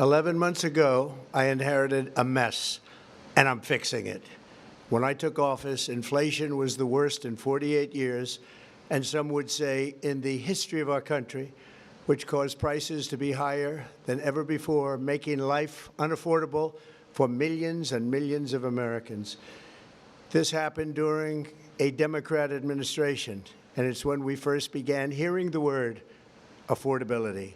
11 months ago, I inherited a mess, and I'm fixing it. When I took office, inflation was the worst in 48 years, and some would say in the history of our country, which caused prices to be higher than ever before, making life unaffordable for millions and millions of Americans. This happened during a Democrat administration, and it's when we first began hearing the word affordability.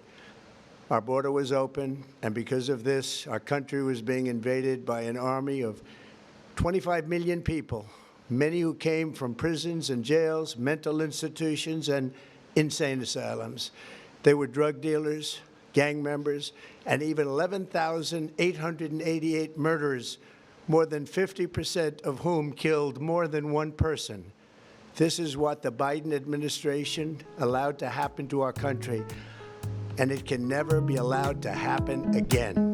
Our border was open, and because of this, our country was being invaded by an army of 25 million people, many who came from prisons and jails, mental institutions, and insane asylums. They were drug dealers, gang members, and even 11,888 murderers, more than 50% of whom killed more than one person. This is what the Biden administration allowed to happen to our country, and it can never be allowed to happen again.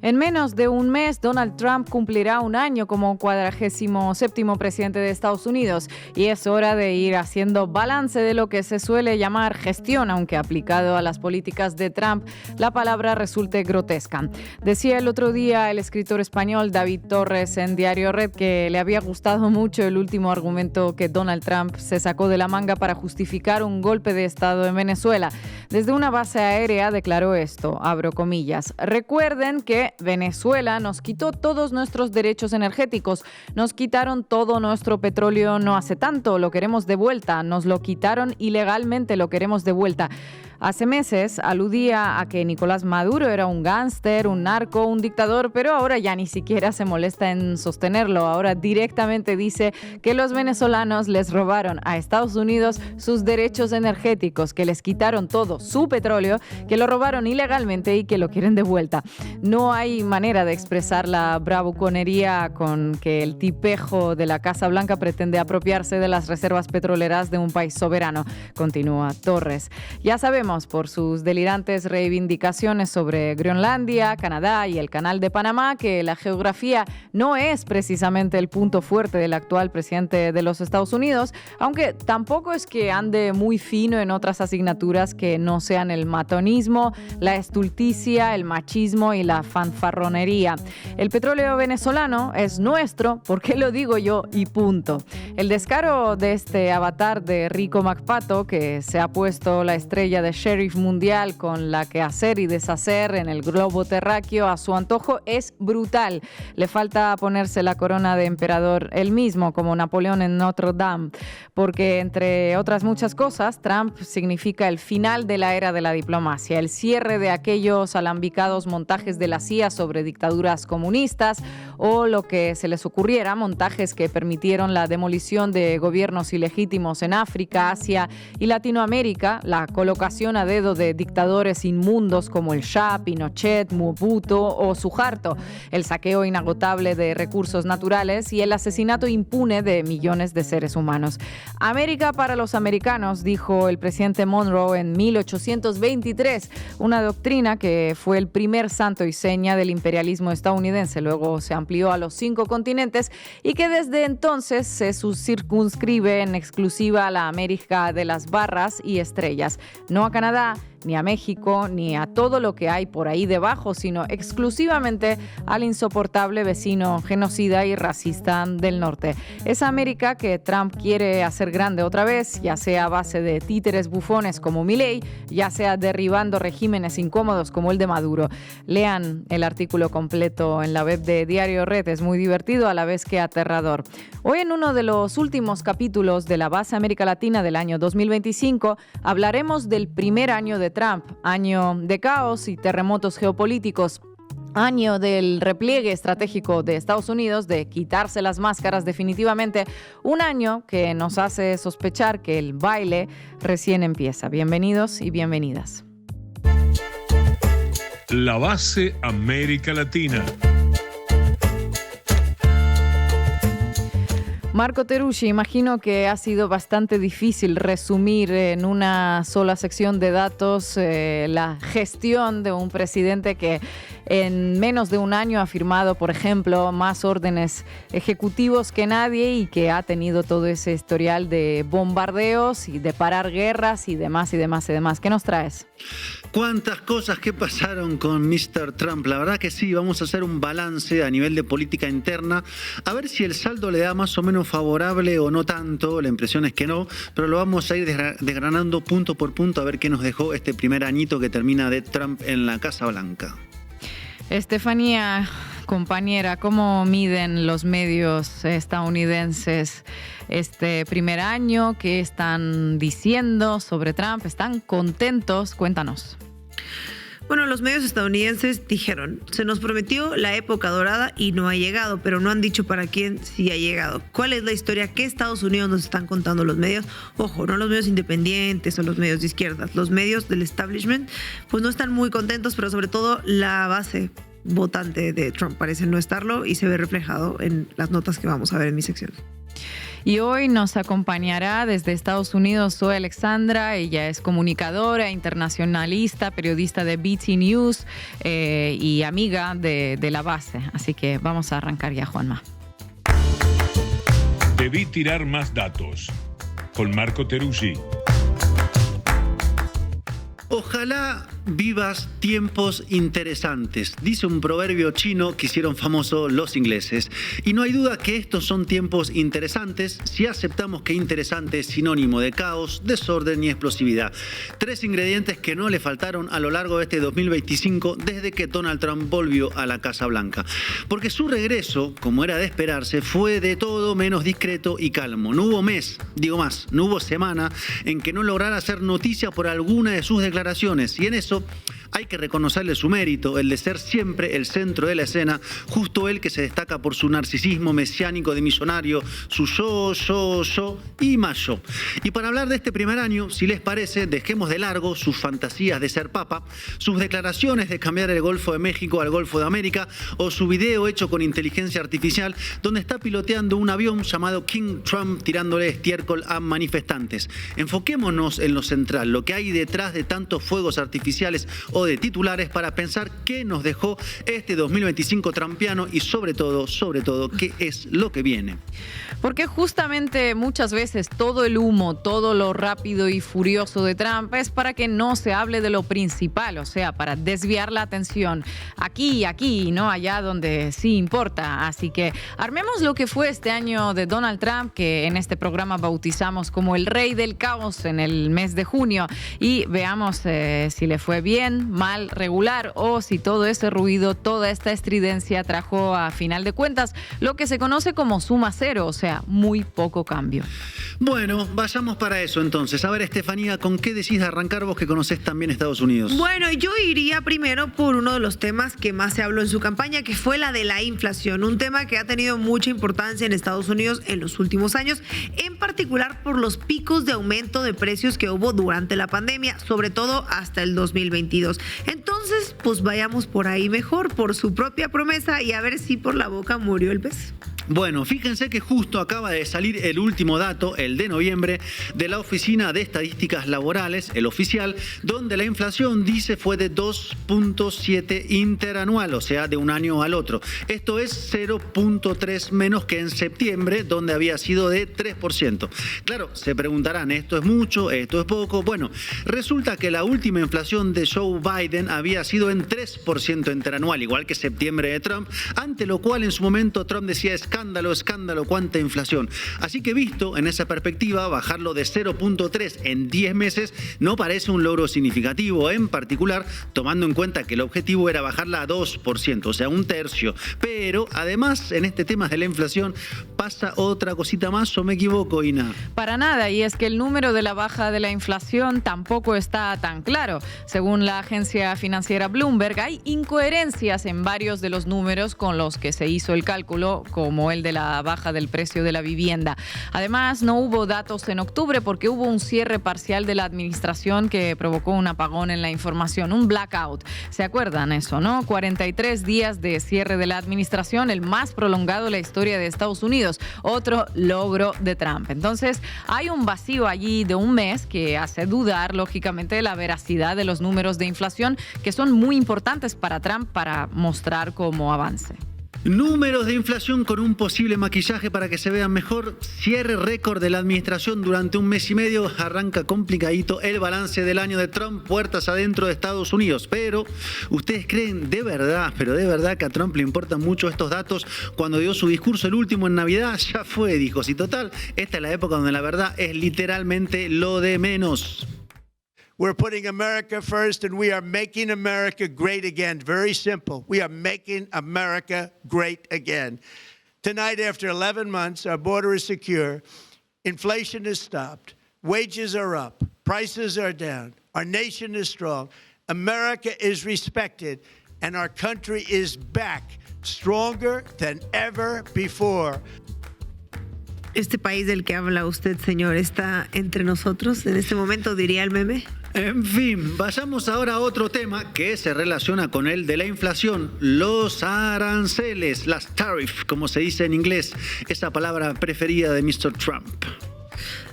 En menos de un mes, Donald Trump cumplirá un año como 47º presidente de Estados Unidos y es hora de ir haciendo balance de lo que se suele llamar gestión, aunque aplicado a las políticas de Trump la palabra resulte grotesca. Decía el otro día el escritor español David Torres en Diario Red que le había gustado mucho el último argumento que Donald Trump se sacó de la manga para justificar un golpe de Estado en Venezuela. Desde una base aérea declaró esto, abro comillas, recuerden que Venezuela nos quitó todos nuestros derechos energéticos, nos quitaron todo nuestro petróleo no hace tanto, lo queremos de vuelta, nos lo quitaron ilegalmente, lo queremos de vuelta. Hace meses aludía a que Nicolás Maduro era un gángster, un narco, un dictador, pero ahora ya ni siquiera se molesta en sostenerlo. Ahora directamente dice que los venezolanos les robaron a Estados Unidos sus derechos energéticos, que les quitaron todo su petróleo, que lo robaron ilegalmente y que lo quieren de vuelta. No hay manera de expresar la bravuconería con que el tipejo de la Casa Blanca pretende apropiarse de las reservas petroleras de un país soberano, continúa Torres. Ya sabemos por sus delirantes reivindicaciones sobre Groenlandia, Canadá y el Canal de Panamá que la geografía no es precisamente el punto fuerte del actual presidente de los Estados Unidos, aunque tampoco es que ande muy fino en otras asignaturas que no sean el matonismo, la estulticia, el machismo y la fanfarronería. El petróleo venezolano es nuestro, porque lo digo yo y punto. El descaro de este avatar de Rico McPato, que se ha puesto la estrella de sheriff mundial con la que hacer y deshacer en el globo terráqueo a su antojo, es brutal. Le falta ponerse la corona de emperador él mismo, como Napoleón en Notre Dame, porque entre otras muchas cosas, Trump significa el final de la era de la diplomacia, el cierre de aquellos alambicados montajes de la CIA sobre dictaduras comunistas o lo que se les ocurriera, montajes que permitieron la demolición de gobiernos ilegítimos en África, Asia y Latinoamérica, la colocación a dedo de dictadores inmundos como el Shah, Pinochet, Mobutu o Suharto, el saqueo inagotable de recursos naturales y el asesinato impune de millones de seres humanos. América para los americanos, dijo el presidente Monroe en 1823, una doctrina que fue el primer santo y seña del imperialismo estadounidense, luego se amplió a los 5 continentes y que desde entonces se circunscribe en exclusiva a la América de las barras y estrellas, no a Canadá, ni a México, ni a todo lo que hay por ahí debajo, sino exclusivamente al insoportable vecino genocida y racista del norte. Esa América que Trump quiere hacer grande otra vez, ya sea a base de títeres bufones como Milei, ya sea derribando regímenes incómodos como el de Maduro. Lean el artículo completo en la web de Diario Red, es muy divertido a la vez que aterrador. Hoy en uno de los últimos capítulos de la Base América Latina del año 2025 hablaremos del primer año de Trump, año de caos y terremotos geopolíticos, año del repliegue estratégico de Estados Unidos, de quitarse las máscaras definitivamente, un año que nos hace sospechar que el baile recién empieza. Bienvenidos y bienvenidas. La Base América Latina. Marco Teruggi, imagino que ha sido bastante difícil resumir en una sola sección de datos la gestión de un presidente que en menos de un año ha firmado, por ejemplo, más órdenes ejecutivos que nadie y que ha tenido todo ese historial de bombardeos y de parar guerras y demás y demás y demás. ¿Qué nos traes? Cuántas cosas que pasaron con Mr. Trump. La verdad que sí, vamos a hacer un balance a nivel de política interna, a ver si el saldo le da más o menos favorable o no tanto. La impresión es que no, pero lo vamos a ir desgranando punto por punto a ver qué nos dejó este primer añito que termina de Trump en la Casa Blanca. Estefanía, compañera, ¿cómo miden los medios estadounidenses este primer año? ¿Qué están diciendo sobre Trump? ¿Están contentos? Cuéntanos. Bueno, los medios estadounidenses dijeron, se nos prometió la época dorada y no ha llegado, pero no han dicho para quién sí ha llegado. ¿Cuál es la historia? ¿Qué Estados Unidos nos están contando los medios? Ojo, no los medios independientes o los medios de izquierdas. Los medios del establishment pues no están muy contentos, pero sobre todo la base votante de Trump parece no estarlo y se ve reflejado en las notas que vamos a ver en mi sección. Y hoy nos acompañará desde Estados Unidos Zoe Alexandra. Ella es comunicadora, internacionalista, periodista de BT News y amiga de la base. Así que vamos a arrancar ya, Juanma. Debí tirar más datos. Con Marco Teruggi. Ojalá vivas tiempos interesantes, dice un proverbio chino que hicieron famoso los ingleses. Y no hay duda que estos son tiempos interesantes si aceptamos que interesante es sinónimo de caos, desorden y explosividad. Tres ingredientes que no le faltaron a lo largo de este 2025 desde que Donald Trump volvió a la Casa Blanca. Porque su regreso, como era de esperarse, fue de todo menos discreto y calmo. No hubo mes, digo más, no hubo semana en que no lograra hacer noticia por alguna de sus declaraciones. Y en eso hay que reconocerle su mérito, el de ser siempre el centro de la escena, justo él que se destaca por su narcisismo mesiánico de millonario, su yo y más yo. Y para hablar de este primer año, si les parece, dejemos de largo sus fantasías de ser papa, sus declaraciones de cambiar el Golfo de México al Golfo de América o su video hecho con inteligencia artificial donde está piloteando un avión llamado King Trump tirándole estiércol a manifestantes. Enfoquémonos en lo central, lo que hay detrás de tantos fuegos artificiales o de titulares para pensar qué nos dejó este 2025 trumpiano y sobre todo, qué es lo que viene. Porque justamente muchas veces todo el humo, todo lo rápido y furioso de Trump es para que no se hable de lo principal, o sea, para desviar la atención aquí, no allá donde sí importa. Así que armemos lo que fue este año de Donald Trump, que en este programa bautizamos como el rey del caos en el mes de junio, y veamos si le fue bien, mal, regular, o si todo ese ruido, toda esta estridencia trajo a final de cuentas lo que se conoce como suma cero, o sea, muy poco cambio. Bueno, vayamos para eso entonces. A ver, Estefanía, ¿con qué decís arrancar vos que conocés también Estados Unidos? Bueno, yo iría primero por uno de los temas que más se habló en su campaña, que fue la de la inflación, un tema que ha tenido mucha importancia en Estados Unidos en los últimos años, en particular por los picos de aumento de precios que hubo durante la pandemia, sobre todo hasta el 2022. Entonces, pues vayamos por ahí mejor, por su propia promesa y a ver si por la boca murió el pez. Bueno, fíjense que justo acaba de salir el último dato, el de noviembre, de la Oficina de Estadísticas Laborales, el oficial, donde la inflación, dice, fue de 2.7 interanual, o sea, de un año al otro. Esto es 0.3 menos que en septiembre, donde había sido de 3%. Claro, se preguntarán, ¿esto es mucho? ¿Esto es poco? Bueno, resulta que la última inflación de Joe Biden había sido en 3% interanual, igual que septiembre de Trump, ante lo cual en su momento Trump decía escándalo, cuánta inflación. Así que visto en esa perspectiva, bajarlo de 0.3 en 10 meses no parece un logro significativo, en particular tomando en cuenta que el objetivo era bajarla a 2%, o sea, un tercio. Pero además, en este tema de la inflación, pasa otra cosita más, ¿o me equivoco, Ina? Para nada, y es que el número de la baja de la inflación tampoco está tan claro. Según la agencia financiera Bloomberg, hay incoherencias en varios de los números con los que se hizo el cálculo, como como el de la baja del precio de la vivienda. Además, no hubo datos en octubre porque hubo un cierre parcial de la administración que provocó un apagón en la información, un blackout. ¿Se acuerdan eso, no? 43 días de cierre de la administración, el más prolongado en la historia de Estados Unidos. Otro logro de Trump. Entonces, hay un vacío allí de un mes que hace dudar, lógicamente, de la veracidad de los números de inflación, que son muy importantes para Trump para mostrar cómo avance. Números de inflación con un posible maquillaje para que se vean mejor. Cierre récord de la administración durante un mes y medio. Arranca complicadito el balance del año de Trump, puertas adentro de Estados Unidos. Pero, ¿ustedes creen de verdad, pero de verdad que a Trump le importan mucho estos datos? Cuando dio su discurso el último en Navidad, ya fue, dijo. Si total, esta es la época donde la verdad es literalmente lo de menos. We're putting America first, and we are making America great again. Very simple. We are making America great again. Tonight, after 11 months, our border is secure. Inflation has stopped. Wages are up. Prices are down. Our nation is strong. America is respected, and our country is back, stronger than ever before. ¿Este país del que habla usted, señor, está entre nosotros en este momento, diría el meme? En fin, vayamos ahora a otro tema que se relaciona con el de la inflación, los aranceles, las tariff, como se dice en inglés, esa palabra preferida de Mr. Trump.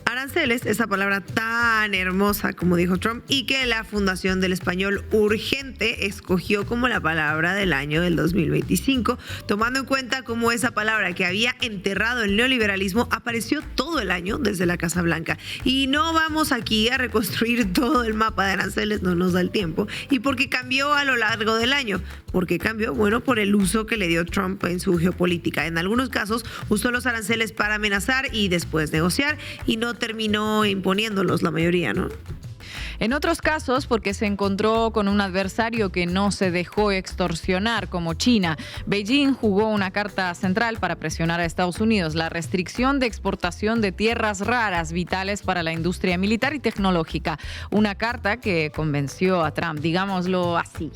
Aranceles, esa palabra tan hermosa como dijo Trump y que la Fundación del Español Urgente escogió como la palabra del año del 2025, tomando en cuenta cómo esa palabra que había enterrado el neoliberalismo apareció todo el año desde la Casa Blanca. Y no vamos aquí a reconstruir todo el mapa de aranceles, no nos da el tiempo, y porque cambió a lo largo del año. ¿Por qué cambió? Bueno, por el uso que le dio Trump en su geopolítica. En algunos casos usó los aranceles para amenazar y después negociar, y no terminó imponiéndolos la mayoría, ¿no? En otros casos, porque se encontró con un adversario que no se dejó extorsionar, como China. Beijing jugó una carta central para presionar a Estados Unidos: la restricción de exportación de tierras raras vitales para la industria militar y tecnológica. Una carta que convenció a Trump, digámoslo así.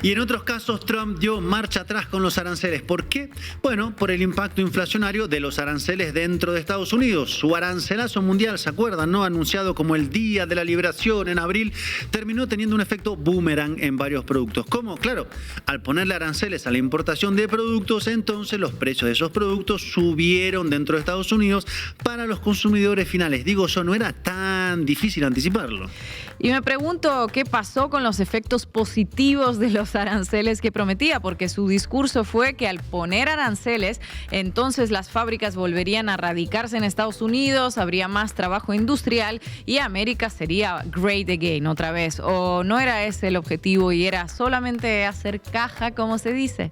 Y en otros casos, Trump dio marcha atrás con los aranceles. ¿Por qué? Bueno, por el impacto inflacionario de los aranceles dentro de Estados Unidos. Su arancelazo mundial, ¿se acuerdan, no? Anunciado como el Día de la Liberación en abril, terminó teniendo un efecto boomerang en varios productos. ¿Cómo? Claro, al ponerle aranceles a la importación de productos, entonces los precios de esos productos subieron dentro de Estados Unidos para los consumidores finales. Digo yo, no era tan difícil anticiparlo. Y me pregunto qué pasó con los efectos positivos de los aranceles que prometía, porque su discurso fue que al poner aranceles, entonces las fábricas volverían a radicarse en Estados Unidos, habría más trabajo industrial y América sería great again otra vez. ¿O no era ese el objetivo y era solamente hacer caja, como se dice?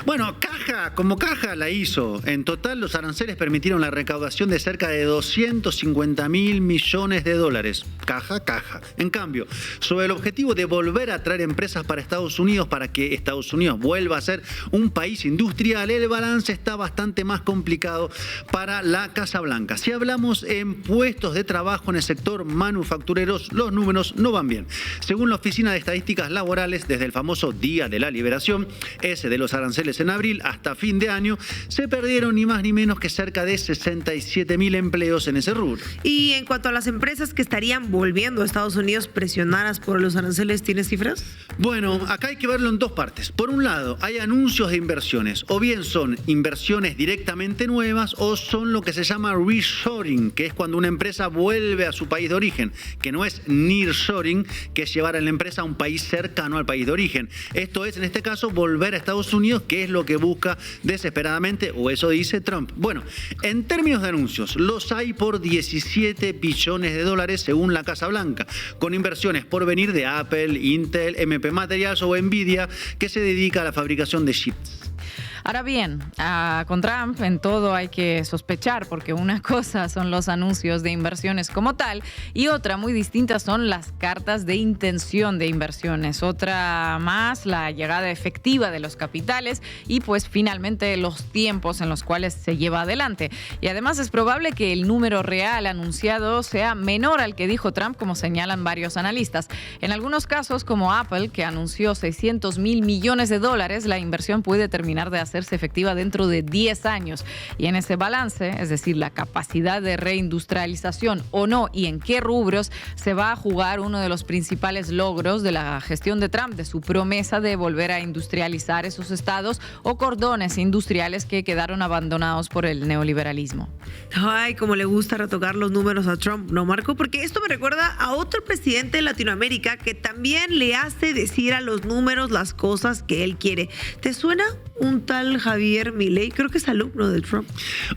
Bueno, caja, como caja la hizo. En total, los aranceles permitieron la recaudación de cerca de 250.000 millones de dólares. Caja, caja. En cambio, sobre el objetivo de volver a traer empresas para Estados Unidos, para que Estados Unidos vuelva a ser un país industrial, el balance está bastante más complicado para la Casa Blanca. Si hablamos en puestos de trabajo en el sector manufacturero, los números no van bien. Según la Oficina de Estadísticas Laborales, desde el famoso Día de la Liberación, ese de los aranceles en abril hasta fin de año, se perdieron ni más ni menos que cerca de 67.000 empleos en ese rubro. Y en cuanto a las empresas que estarían volviendo a Estados Unidos presionadas por los aranceles, ¿tienes cifras? Bueno, acá hay que verlo en dos partes. Por un lado, hay anuncios de inversiones, o bien son inversiones directamente nuevas o son lo que se llama reshoring, que es cuando una empresa vuelve a su país de origen, que no es nearshoring, que es llevar a la empresa a un país cercano al país de origen. Esto es, en este caso, volver a Estados Unidos, que es lo que busca desesperadamente, o eso dice Trump. Bueno, en términos de anuncios, los hay por 17 billones de dólares según la Casa Blanca, con inversiones por venir de Apple, Intel, MP Materials o Nvidia, que se dedica a la fabricación de chips. Ahora bien, con Trump en todo hay que sospechar, porque una cosa son los anuncios de inversiones como tal y otra muy distinta son las cartas de intención de inversiones. Otra más, la llegada efectiva de los capitales y pues finalmente los tiempos en los cuales se lleva adelante. Y además es probable que el número real anunciado sea menor al que dijo Trump, como señalan varios analistas. En algunos casos, como Apple, que anunció $600.000 millones, la inversión puede terminar de hacerse efectiva dentro de 10 años. Y en ese balance, es decir, la capacidad de reindustrialización o no y en qué rubros, se va a jugar uno de los principales logros de la gestión de Trump, de su promesa de volver a industrializar esos estados o cordones industriales que quedaron abandonados por el neoliberalismo. Ay, como le gusta retocar los números a Trump, ¿no, Marco? Porque esto me recuerda a otro presidente de Latinoamérica que también le hace decir a los números las cosas que él quiere. ¿Te suena un tal Javier Milei? Creo que es alumno de Trump.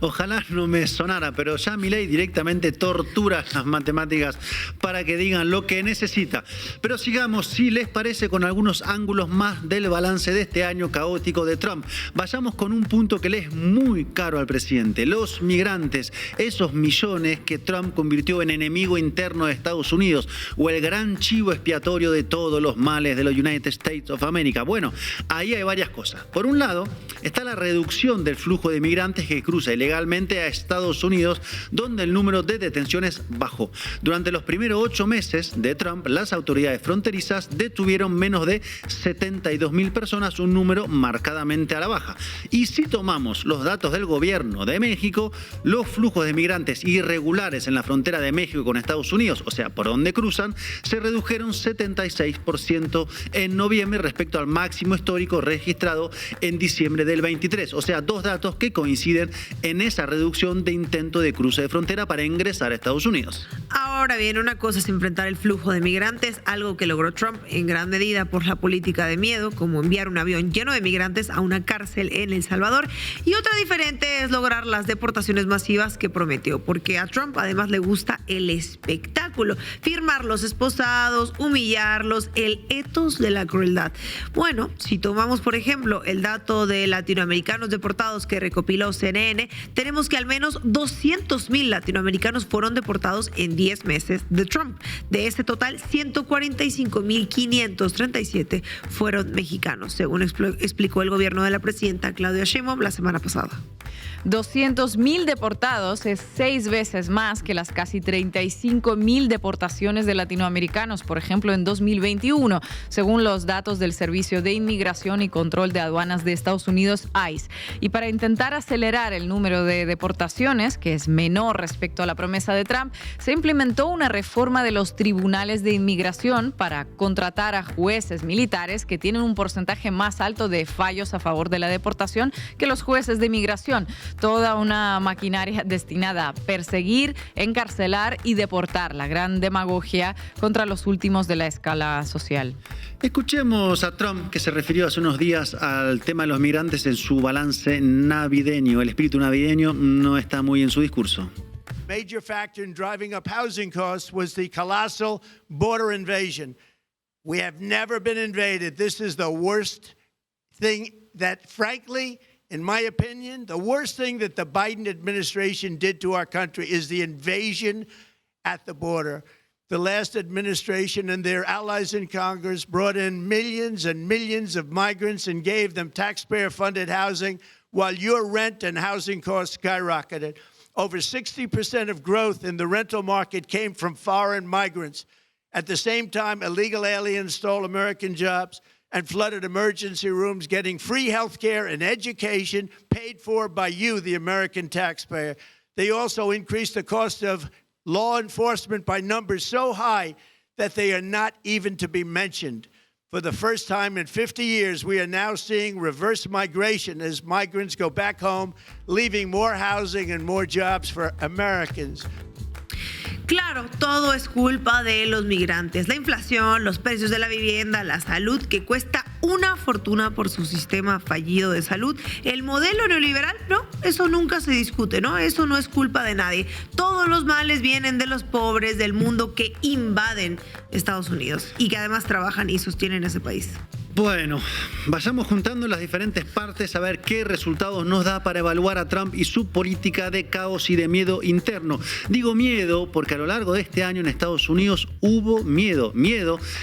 Ojalá no me sonara, pero ya Milei directamente tortura las matemáticas para que digan lo que necesita. Pero sigamos, si les parece, con algunos ángulos más del balance de este año caótico de Trump. Vayamos con un punto que le es muy caro al presidente: los migrantes, esos millones que Trump convirtió en enemigo interno de Estados Unidos, o el gran chivo expiatorio de todos los males de los United States of America. Bueno, ahí hay varias cosas. Por un lado, está la reducción del flujo de migrantes que cruza ilegalmente a Estados Unidos, donde el número de detenciones bajó. Durante los primeros 8 meses de Trump, las autoridades fronterizas detuvieron menos de 72.000 personas, un número marcadamente a la baja. Y si tomamos los datos del gobierno de México, los flujos de migrantes irregulares en la frontera de México con Estados Unidos, o sea, por donde cruzan, se redujeron 76% en noviembre respecto al máximo histórico registrado en diciembre del 23. O sea, dos datos que coinciden en esa reducción de intento de cruce de frontera para ingresar a Estados Unidos. Ahora bien, una cosa es enfrentar el flujo de migrantes, algo que logró Trump en gran medida por la política de miedo, como enviar un avión lleno de migrantes a una cárcel en El Salvador, y otra diferente es lograr las deportaciones masivas que prometió, porque a Trump además le gusta el espectáculo, firmar los esposados, humillarlos, el etos de la crueldad. Bueno, si tomamos por ejemplo el dato de latinoamericanos deportados que recopiló CNN, tenemos que al menos 200.000 latinoamericanos fueron deportados en 10 meses de Trump. De ese total, 145.537 fueron mexicanos, según explicó el gobierno de la presidenta Claudia Sheinbaum la semana pasada. 200.000 deportados es 6 veces más que las casi 35.000 deportaciones de latinoamericanos, por ejemplo, en 2021, según los datos del Servicio de Inmigración y Control de Aduanas de Estados Unidos, ICE. Y para intentar acelerar el número de deportaciones, que es menor respecto a la promesa de Trump, se implementó una reforma de los tribunales de inmigración para contratar a jueces militares que tienen un porcentaje más alto de fallos a favor de la deportación que los jueces de inmigración. Toda una maquinaria destinada a perseguir, encarcelar y deportar. La gran demagogia contra los últimos de la escala social. Escuchemos a Trump, que se refirió hace unos días al tema de los migrantes en su balance navideño. El espíritu navideño no está muy en su discurso. Major factor in driving up housing costs was the colossal border invasion. We have never been invaded. This is the worst thing that, frankly, in my opinion, the worst thing that the Biden administration did to our country is the invasion at the border. The last administration and their allies in Congress brought in millions and millions of migrants and gave them taxpayer-funded housing while your rent and housing costs skyrocketed. Over 60% of growth in the rental market came from foreign migrants. At the same time, illegal aliens stole American jobs and flooded emergency rooms, getting free health care and education paid for by you, the American taxpayer. They also increased the cost of law enforcement by numbers so high that they are not even to be mentioned. For the first time in 50 years, we are now seeing reverse migration as migrants go back home, leaving more housing and more jobs for Americans. Claro, todo es culpa de los migrantes. La inflación, los precios de la vivienda, la salud que cuesta una fortuna por su sistema fallido de salud. El modelo neoliberal, no, eso nunca se discute, ¿no? Eso no es culpa de nadie. Todos los males vienen de los pobres del mundo que invaden Estados Unidos y que además trabajan y sostienen ese país. Bueno, vayamos juntando las diferentes partes a ver qué resultados nos da para evaluar a Trump y su política de caos y de miedo interno. Digo miedo porque a lo largo de este año en Estados Unidos hubo miedo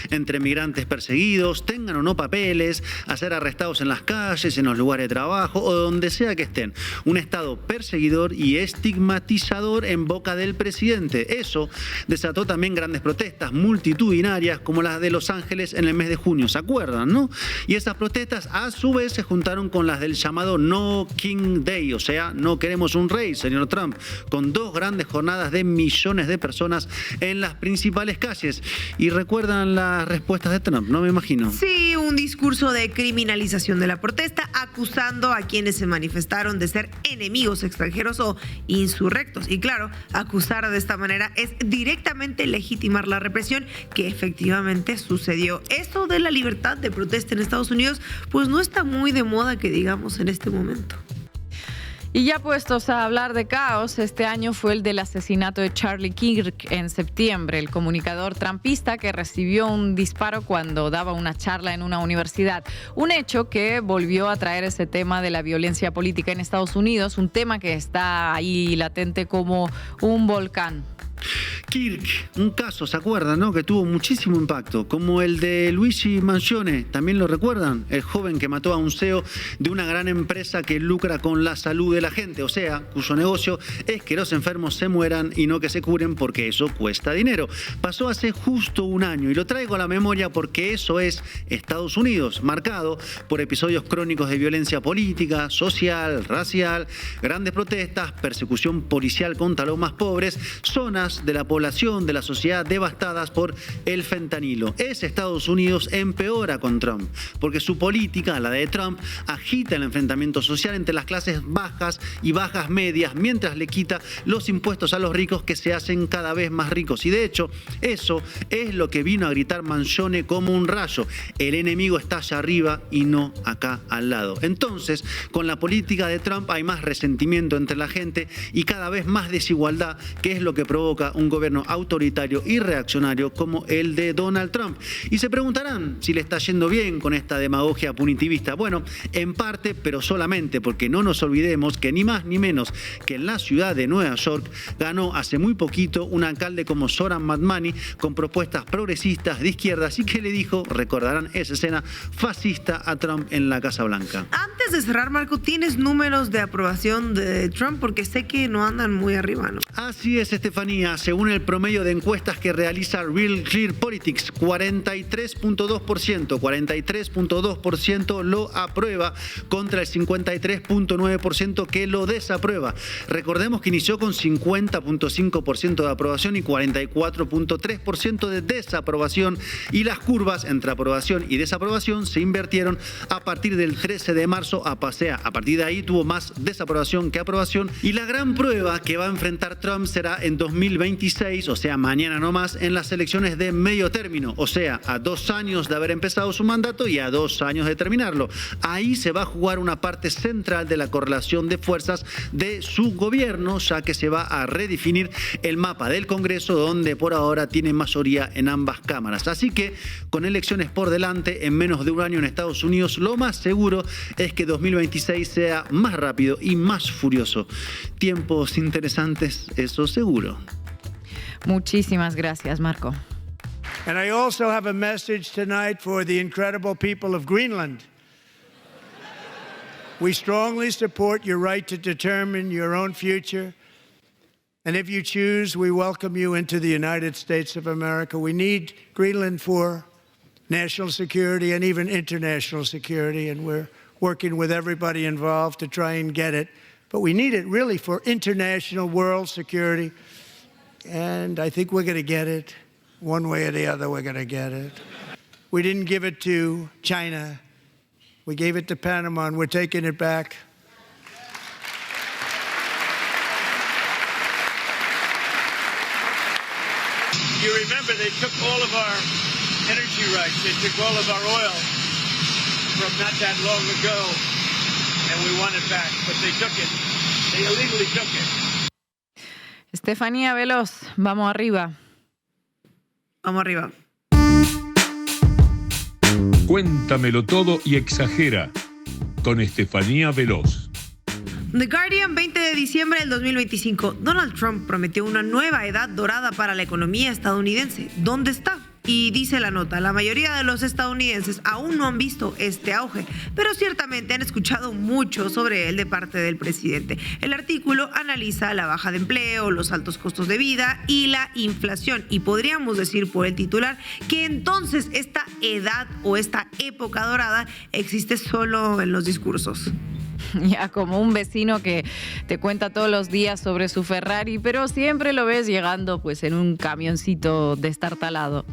entre migrantes perseguidos, tengan o no papeles, a ser arrestados en las calles, en los lugares de trabajo o donde sea que estén. Un estado perseguidor y estigmatizador en boca del presidente. Eso desató también grandes protestas multitudinarias como las de Los Ángeles en el mes de junio. ¿Se acuerdan, no? ¿no? Y esas protestas a su vez se juntaron con las del llamado No King Day, o sea, no queremos un rey, señor Trump, con 2 grandes jornadas de millones de personas en las principales calles. Y recuerdan las respuestas de Trump, ¿no? Me imagino. Sí, un discurso de criminalización de la protesta, acusando a quienes se manifestaron de ser enemigos extranjeros o insurrectos. Y claro, acusar de esta manera es directamente legitimar la represión que efectivamente sucedió. Esto de la libertad de protesta en Estados Unidos, pues no está muy de moda, que digamos, en este momento. Y ya puestos a hablar de caos, este año fue el del asesinato de Charlie Kirk en septiembre, el comunicador trumpista que recibió un disparo cuando daba una charla en una universidad. Un hecho que volvió a traer ese tema de la violencia política en Estados Unidos, un tema que está ahí latente como un volcán. Kirk, un caso, ¿se acuerdan, no? Que tuvo muchísimo impacto, como el de Luigi Mangione, ¿también lo recuerdan? El joven que mató a un CEO de una gran empresa que lucra con la salud de la gente, o sea, cuyo negocio es que los enfermos se mueran y no que se curen porque eso cuesta dinero. Pasó hace justo un año y lo traigo a la memoria porque eso es Estados Unidos, marcado por episodios crónicos de violencia política, social, racial, grandes protestas, persecución policial contra los más pobres, zonas de la población, de la sociedad devastadas por el fentanilo. Ese Estados Unidos empeora con Trump, porque su política, la de Trump, agita el enfrentamiento social entre las clases bajas y bajas medias, mientras le quita los impuestos a los ricos que se hacen cada vez más ricos. Y de hecho, eso es lo que vino a gritar Mangione como un rayo. El enemigo está allá arriba y no acá al lado. Entonces, con la política de Trump hay más resentimiento entre la gente y cada vez más desigualdad, que es lo que provoca un gobierno autoritario y reaccionario como el de Donald Trump. Y se preguntarán si le está yendo bien con esta demagogia punitivista. Bueno, en parte, pero solamente porque no nos olvidemos que ni más ni menos que en la ciudad de Nueva York ganó hace muy poquito un alcalde como Zoran Madmani con propuestas progresistas de izquierda, así que le dijo, recordarán esa escena fascista a Trump en la Casa Blanca. Antes de cerrar, Marco, ¿tienes números de aprobación de Trump? Porque sé que no andan muy arriba, ¿no? Así es, Estefanía. Según el promedio de encuestas que realiza Real Clear Politics, 43.2% lo aprueba contra el 53.9% que lo desaprueba. Recordemos que inició con 50.5% de aprobación y 44.3% de desaprobación, y las curvas entre aprobación y desaprobación se invirtieron a partir del 13 de marzo a partir de ahí tuvo más desaprobación que aprobación, y la gran prueba que va a enfrentar Trump será en 2026, o sea, mañana nomás, en las elecciones de medio término, o sea, a 2 años de haber empezado su mandato y a 2 años de terminarlo. Ahí se va a jugar una parte central de la correlación de fuerzas de su gobierno, ya que se va a redefinir el mapa del Congreso, donde por ahora tiene mayoría en ambas cámaras. Así que, con elecciones por delante en menos de un año en Estados Unidos, lo más seguro es que 2026 sea más rápido y más furioso. Tiempos interesantes, eso seguro. Muchísimas gracias, Marco. And I also have a message tonight for the incredible people of Greenland. We strongly support your right to determine your own future. And if you choose, we welcome you into the United States of America. We need Greenland for national security and even international security, and we're working with everybody involved to try and get it. But we need it really for international world security. And I think we're going to get it. One way or the other, we're going to get it. We didn't give it to China. We gave it to Panama, and we're taking it back. You remember they took all of our energy rights. They took all of our oil from not that long ago, and we want it back. But they took it. They illegally took it. Estefanía Veloz, vamos arriba. Vamos arriba. Cuéntamelo todo y exagera con Estefanía Veloz. The Guardian, 20 de diciembre del 2025. Donald Trump prometió una nueva edad dorada para la economía estadounidense. ¿Dónde está? Y dice la nota, la mayoría de los estadounidenses aún no han visto este auge, pero ciertamente han escuchado mucho sobre él de parte del presidente. El artículo analiza la baja de empleo, los altos costos de vida y la inflación. Y podríamos decir por el titular que entonces esta edad o esta época dorada existe solo en los discursos. Ya como un vecino que te cuenta todos los días sobre su Ferrari, pero siempre lo ves llegando pues en un camioncito destartalado.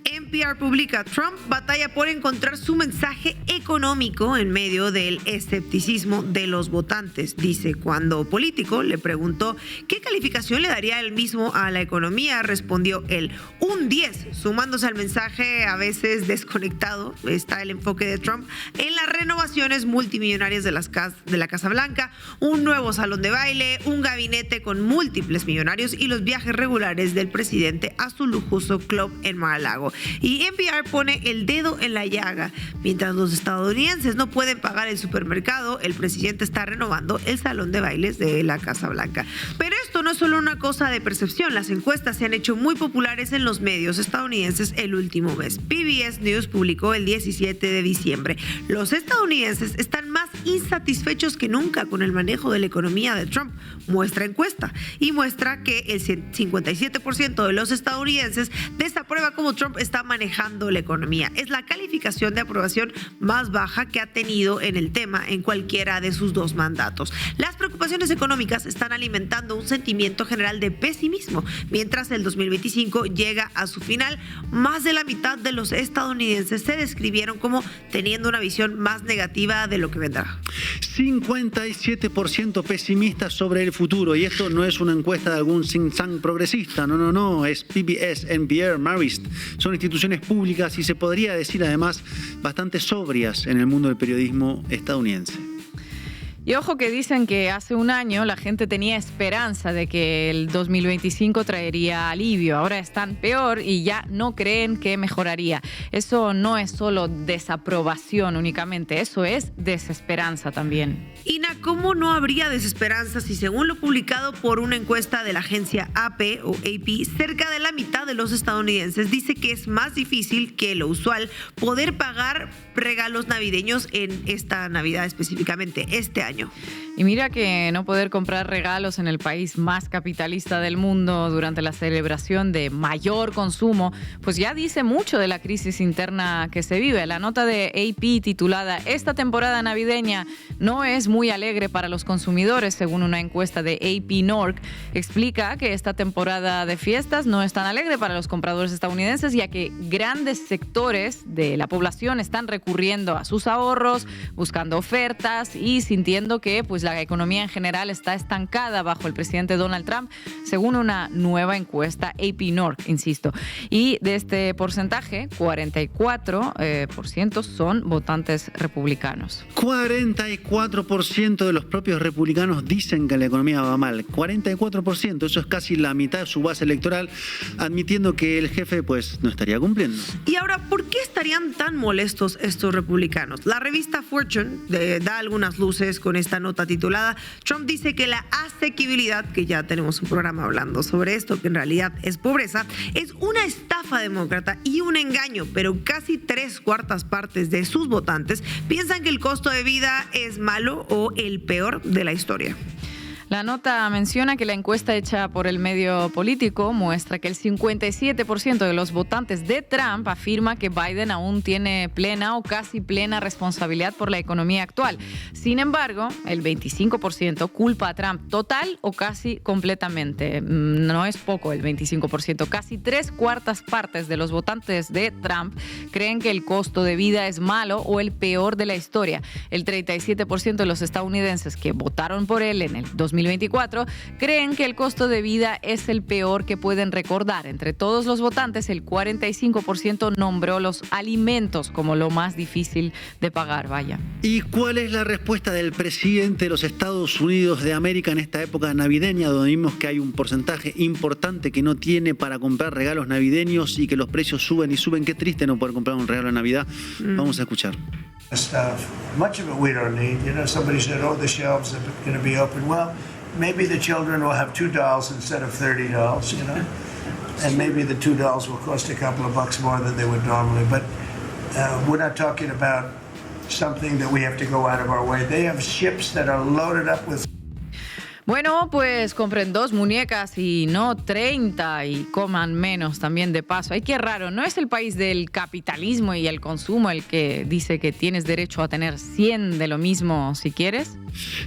NPR publica, Trump batalla por encontrar su mensaje económico en medio del escepticismo de los votantes. Dice, cuando Político le preguntó qué calificación le daría él mismo a la economía, respondió él, un 10, sumándose al mensaje a veces desconectado, está el enfoque de Trump, en las renovaciones multimillonarias de la Casa Blanca, un nuevo salón de baile, un gabinete con múltiples millonarios y los viajes regulares del presidente a su lujoso club en Mar-a-Lago. Y NPR pone el dedo en la llaga. Mientras los estadounidenses no pueden pagar el supermercado, el presidente está renovando el salón de bailes de la Casa Blanca. Pero esto no es solo una cosa de percepción. Las encuestas se han hecho muy populares en los medios estadounidenses el último mes. PBS News publicó el 17 de diciembre. Los estadounidenses están más insatisfechos que nunca con el manejo de la economía de Trump, muestra encuesta. Y muestra que el 57% de los estadounidenses desaprueba cómo Trump está manejando la economía. Es la calificación de aprobación más baja que ha tenido en el tema en cualquiera de sus dos mandatos. Las preocupaciones económicas están alimentando un sentimiento general de pesimismo. Mientras el 2025 llega a su final, más de la mitad de los estadounidenses se describieron como teniendo una visión más negativa de lo que vendrá. 57% pesimistas sobre el futuro, y esto no es una encuesta de algún think tank progresista, no, es PBS, NPR, Marist. Son instituciones públicas y se podría decir además bastante sobrias en el mundo del periodismo estadounidense. Y ojo que dicen que hace un año la gente tenía esperanza de que el 2025 traería alivio. Ahora están peor y ya no creen que mejoraría. Eso no es solo desaprobación únicamente, eso es desesperanza también. Ina, ¿cómo no habría desesperanza si, según lo publicado por una encuesta de la agencia AP, cerca de la mitad de los estadounidenses dice que es más difícil que lo usual poder pagar regalos navideños en esta Navidad específicamente, este año? Y mira que no poder comprar regalos en el país más capitalista del mundo durante la celebración de mayor consumo, pues ya dice mucho de la crisis interna que se vive. La nota de AP titulada "Esta temporada navideña no es muy alegre para los consumidores", según una encuesta de AP North, explica que esta temporada de fiestas no es tan alegre para los compradores estadounidenses, ya que grandes sectores de la población están recurriendo a sus ahorros, buscando ofertas y sintiendo que pues la economía en general está estancada bajo el presidente Donald Trump, según una nueva encuesta AP North, insisto. Y de este porcentaje, 44% son votantes republicanos. 44% de los propios republicanos dicen que la economía va mal. 44%, eso es casi la mitad de su base electoral, admitiendo que el jefe pues no estaría cumpliendo. Y ahora, ¿por qué estarían tan molestos estos republicanos? La revista Fortune da algunas luces con esta nota titulada "Trump dice que la asequibilidad", que ya tenemos un programa hablando sobre esto, que en realidad es pobreza, es una estafa demócrata y un engaño, pero casi 3/4 partes de sus votantes piensan que el costo de vida es malo o el peor de la historia. La nota menciona que la encuesta hecha por el medio Político muestra que el 57% de los votantes de Trump afirma que Biden aún tiene plena o casi plena responsabilidad por la economía actual. Sin embargo, el 25% culpa a Trump total o casi completamente. No es poco el 25%. Casi 3/4 partes de los votantes de Trump creen que el costo de vida es malo o el peor de la historia. El 37% de los estadounidenses que votaron por él en el 2024 creen que el costo de vida es el peor que pueden recordar. Entre todos los votantes, el 45% nombró los alimentos como lo más difícil de pagar. Vaya. ¿Y cuál es la respuesta del presidente de los Estados Unidos de América en esta época navideña, donde vimos que hay un porcentaje importante que no tiene para comprar regalos navideños y que los precios suben y suben? Qué triste no poder comprar un regalo de Navidad. Vamos a escuchar. Stuff. Much of it we don't need. You know, somebody said, "Oh, the shelves are going to be open." Well, maybe the children will have $2 instead of $30. You know, and maybe the $2 will cost a couple of bucks more than they would normally. But we're not talking about something that we have to go out of our way. They have ships that are loaded up with. Bueno, pues compren 2 muñecas y no 30 y coman menos también de paso. Ay, qué raro, ¿no es el país del capitalismo y el consumo el que dice que tienes derecho a tener 100 de lo mismo si quieres?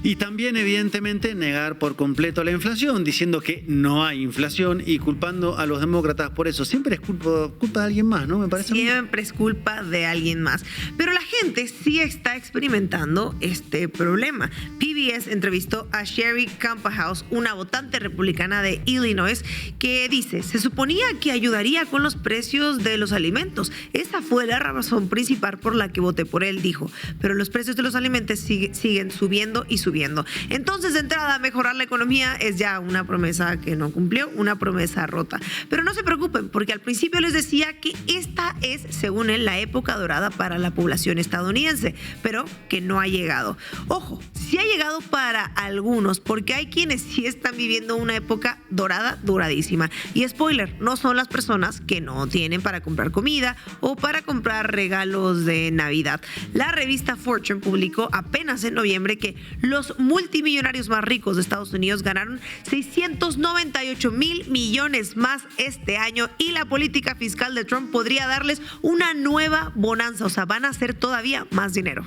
Y también, evidentemente, negar por completo la inflación, diciendo que no hay inflación y culpando a los demócratas por eso. Siempre es culpa de alguien más, ¿no? Me parece. Siempre es culpa de alguien más. Pero la gente sí está experimentando este problema. PBS entrevistó a Sherry Campahouse, una votante republicana de Illinois, que dice, se suponía que ayudaría con los precios de los alimentos. Esa fue la razón principal por la que voté por él, dijo. Pero los precios de los alimentos siguen subiendo y subiendo. Entonces, de entrada, mejorar la economía es ya una promesa que no cumplió, una promesa rota. Pero no se preocupen, porque al principio les decía que esta es, según él, la época dorada para la población estadounidense, pero que no ha llegado. Ojo, sí ha llegado para algunos, porque hay quienes sí están viviendo una época dorada duradísima. Y spoiler, no son las personas que no tienen para comprar comida o para comprar regalos de Navidad. La revista Fortune publicó apenas en noviembre que los multimillonarios más ricos de Estados Unidos ganaron 698 mil millones más este año y la política fiscal de Trump podría darles una nueva bonanza, o sea, van a hacer todavía más dinero.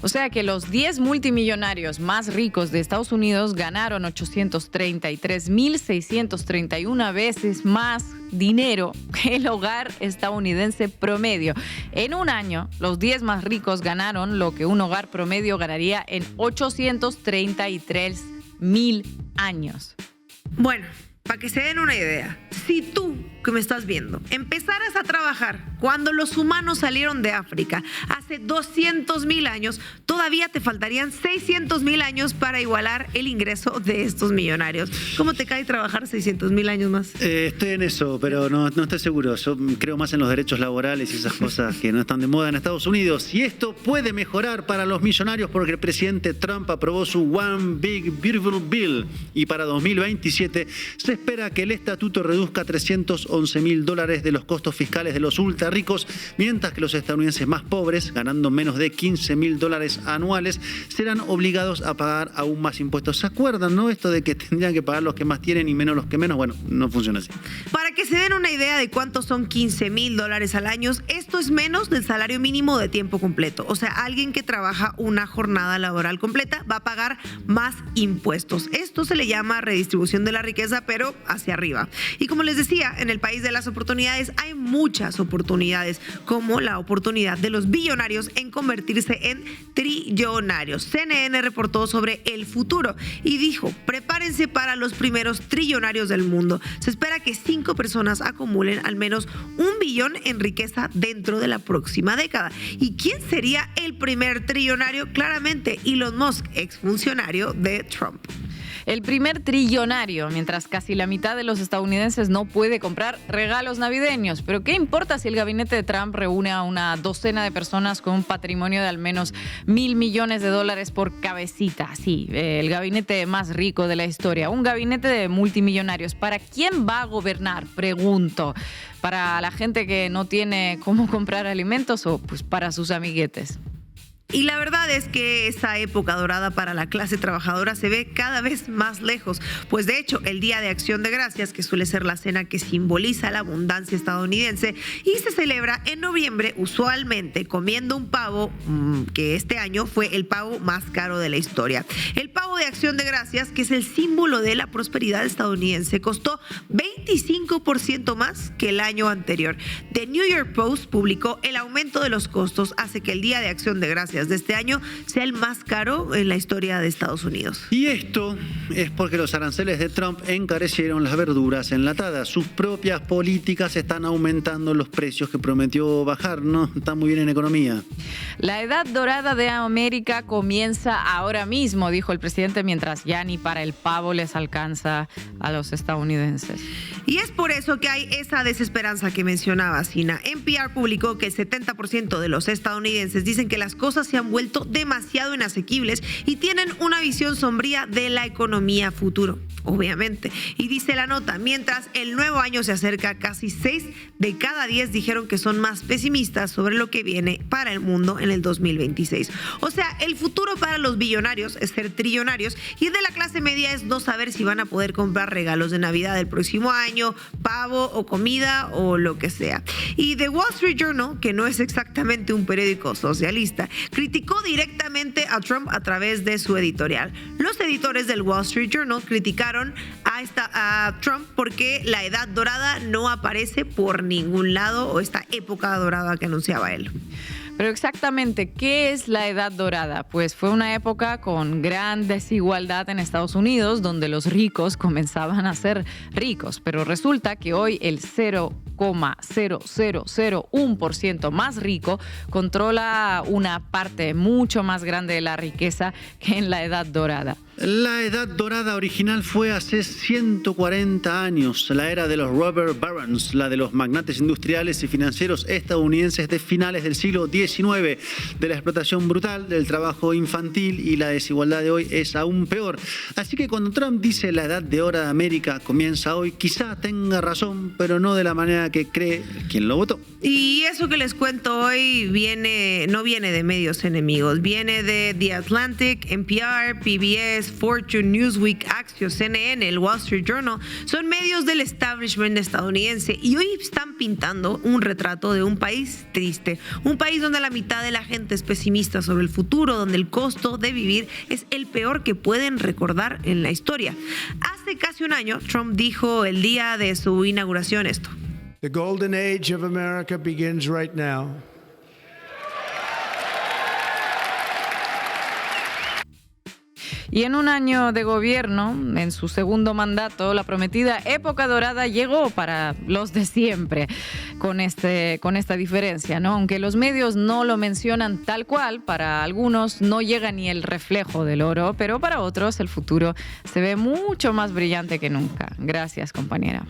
O sea que los 10 multimillonarios más ricos de Estados Unidos ganaron 833.631 veces más dinero que el hogar estadounidense promedio. En un año, los 10 más ricos ganaron lo que un hogar promedio ganaría en 833.000 años. Bueno, para que se den una idea, si tú que me estás viendo empezaras a trabajar cuando los humanos salieron de África hace 200,000 años, todavía te faltarían 600,000 años para igualar el ingreso de estos millonarios. ¿Cómo te cae trabajar 600,000 años más? Estoy en eso, pero no estoy seguro. Yo creo más en los derechos laborales y esas cosas que no están de moda en Estados Unidos. Y esto puede mejorar para los millonarios porque el presidente Trump aprobó su One Big Beautiful Bill y para 2027 se espera que el estatuto reduzca $311,000 de los costos fiscales de los ultra ricos, mientras que los estadounidenses más pobres, ganando menos de $15,000 anuales, serán obligados a pagar aún más impuestos. ¿Se acuerdan, no? Esto de que tendrían que pagar los que más tienen y menos los que menos. Bueno, no funciona así. Para que se den una idea de cuántos son $15,000 al año, esto es menos del salario mínimo de tiempo completo. O sea, alguien que trabaja una jornada laboral completa va a pagar más impuestos. Esto se le llama redistribución de la riqueza, pero hacia arriba. Y como les decía, en el país de las oportunidades hay muchas oportunidades, como la oportunidad de los billonarios en convertirse en trillonarios. CNN reportó sobre el futuro y dijo, prepárense para los primeros trillonarios del mundo. Se espera que 5 personas acumulen al menos $1 billón en riqueza dentro de la próxima década. ¿Y quién sería el primer trillonario? Claramente, Elon Musk, exfuncionario de Trump. El primer trillonario, mientras casi la mitad de los estadounidenses no puede comprar regalos navideños. Pero ¿qué importa si el gabinete de Trump reúne a una docena de personas con un patrimonio de al menos $1,000 millones por cabecita? Sí, el gabinete más rico de la historia. Un gabinete de multimillonarios. ¿Para quién va a gobernar? Pregunto. ¿Para la gente que no tiene cómo comprar alimentos o pues para sus amiguetes? Y la verdad es que esa época dorada para la clase trabajadora se ve cada vez más lejos. Pues de hecho, el Día de Acción de Gracias, que suele ser la cena que simboliza la abundancia estadounidense y se celebra en noviembre, usualmente comiendo un pavo, que este año fue el pavo más caro de la historia. El pavo de Acción de Gracias, que es el símbolo de la prosperidad estadounidense, costó 25% más que el año anterior. The New York Post publicó el aumento de los costos hace que el Día de Acción de Gracias de este año sea el más caro en la historia de Estados Unidos. Y esto es porque los aranceles de Trump encarecieron las verduras enlatadas. Sus propias políticas están aumentando los precios que prometió bajar. No está muy bien en economía. La edad dorada de América comienza ahora mismo, dijo el presidente, mientras ya ni para el pavo les alcanza a los estadounidenses. Y es por eso que hay esa desesperanza que mencionaba Sina. NPR publicó que el 70% de los estadounidenses dicen que las cosas se han vuelto demasiado inasequibles y tienen una visión sombría de la economía futuro, obviamente. Y dice la nota, mientras el nuevo año se acerca, casi 6 de cada 10 dijeron que son más pesimistas sobre lo que viene para el mundo en el 2026. O sea, el futuro para los billonarios es ser trillonarios y el de la clase media es no saber si van a poder comprar regalos de Navidad del próximo año, pavo o comida o lo que sea. Y The Wall Street Journal, que no es exactamente un periódico socialista, criticó directamente a Trump a través de su editorial. Los editores del Wall Street Journal criticaron a Trump porque la edad dorada no aparece por ningún lado, o esta época dorada que anunciaba él. Pero exactamente, ¿qué es la Edad Dorada? Pues fue una época con gran desigualdad en Estados Unidos, donde los ricos comenzaban a ser ricos. Pero resulta que hoy el 0,0001% más rico controla una parte mucho más grande de la riqueza que en la Edad Dorada. La Edad Dorada original fue hace 140 años, la era de los robber barons, la de los magnates industriales y financieros estadounidenses de finales del siglo XIX, de la explotación brutal, del trabajo infantil, y la desigualdad de hoy es aún peor. Así que cuando Trump dice la Edad de Oro de América comienza hoy, quizá tenga razón, pero no de la manera que cree quien lo votó. Y eso que les cuento hoy no viene de medios enemigos, viene de The Atlantic, NPR, PBS, Fortune, Newsweek, Axios, CNN, el Wall Street Journal. Son medios del establishment estadounidense y hoy están pintando un retrato de un país triste, un país donde la mitad de la gente es pesimista sobre el futuro, donde el costo de vivir es el peor que pueden recordar en la historia. Hace casi un año, Trump dijo el día de su inauguración esto. The golden age of America begins right now. Y en un año de gobierno, en su segundo mandato, la prometida época dorada llegó para los de siempre, con esta diferencia, ¿no? Aunque los medios no lo mencionan tal cual, para algunos no llega ni el reflejo del oro, pero para otros el futuro se ve mucho más brillante que nunca. Gracias, compañera.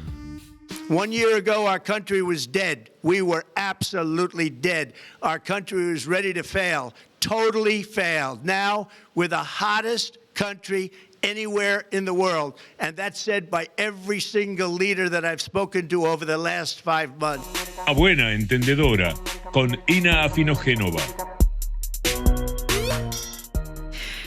1 year ago, our country was dead. We were absolutely dead. Our country was ready to fail, totally failed. Now, we're the hottest country anywhere in the world. And that's said by every single leader that I've spoken to over the last 5 months. A buena entendedora, con Ina Afinogénova.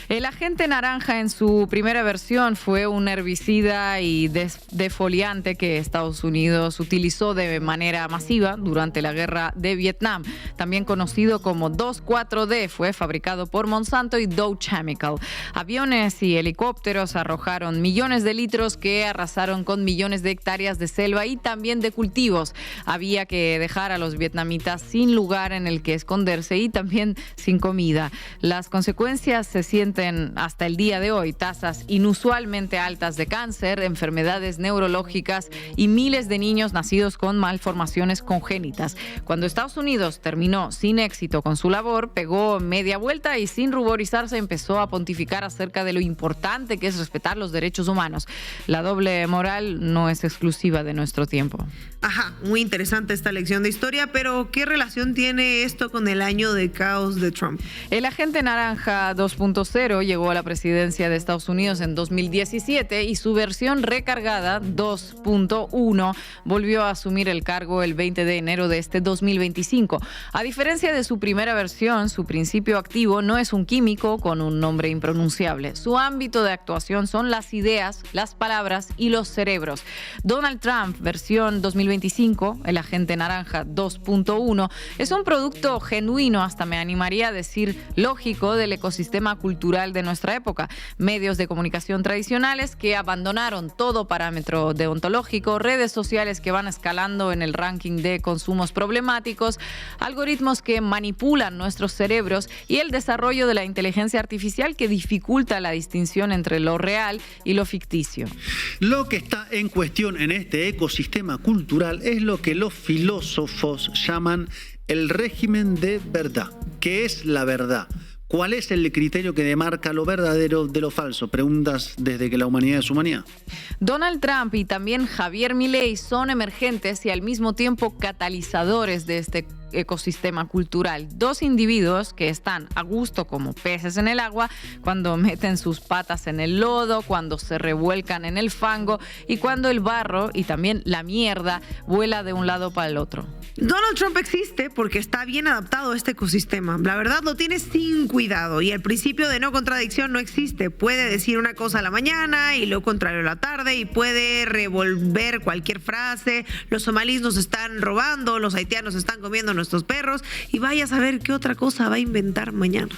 El agente naranja en su primera versión fue un herbicida y defoliante que Estados Unidos utilizó de manera masiva durante la guerra de Vietnam. También conocido como 2,4-D, fue fabricado por Monsanto y Dow Chemical. Aviones y helicópteros arrojaron millones de litros que arrasaron con millones de hectáreas de selva y también de cultivos. Había que dejar a los vietnamitas sin lugar en el que esconderse y también sin comida. Las consecuencias se sienten hasta el día de hoy: tasas inusualmente altas de cáncer, enfermedades neurológicas y miles de niños nacidos con malformaciones congénitas. Cuando Estados Unidos terminó sin éxito con su labor, pegó media vuelta y sin ruborizarse empezó a pontificar acerca de lo importante que es respetar los derechos humanos. La doble moral no es exclusiva de nuestro tiempo. Ajá, muy interesante esta lección de historia, pero ¿qué relación tiene esto con el año de caos de Trump? El agente naranja 2.0 llegó a la presidencia de Estados Unidos en 2017 y su versión recargada 2.1 volvió a asumir el cargo el 20 de enero de este 2025. A diferencia de su primera versión, su principio activo no es un químico con un nombre impronunciable. Su ámbito de actuación son las ideas, las palabras y los cerebros. Donald Trump, versión 2025, el agente naranja 2.1, es un producto genuino, hasta me animaría a decir lógico, del ecosistema cultural de nuestra época. Medios de comunicación tradicionales que abandonaron todo parámetro deontológico, redes sociales que van escalando en el ranking de consumos problemáticos, algoritmos que manipulan nuestros cerebros y el desarrollo de la inteligencia artificial que dificulta la distinción entre lo real y lo ficticio. Lo que está en cuestión en este ecosistema cultural es lo que los filósofos llaman el régimen de verdad. ¿Qué es la verdad? ¿Cuál es el criterio que demarca lo verdadero de lo falso? Preguntas desde que la humanidad es humanidad. Donald Trump y también Javier Milei son emergentes y al mismo tiempo catalizadores de este ecosistema cultural. Dos individuos que están a gusto como peces en el agua cuando meten sus patas en el lodo, cuando se revuelcan en el fango y cuando el barro y también la mierda vuela de un lado para el otro. Donald Trump existe porque está bien adaptado a este ecosistema. La verdad lo tiene sin cuidado y el principio de no contradicción no existe. Puede decir una cosa a la mañana y lo contrario a la tarde y puede revolver cualquier frase. Los somalíes nos están robando, los haitianos están comiendo nuestros perros y vaya a saber qué otra cosa va a inventar mañana.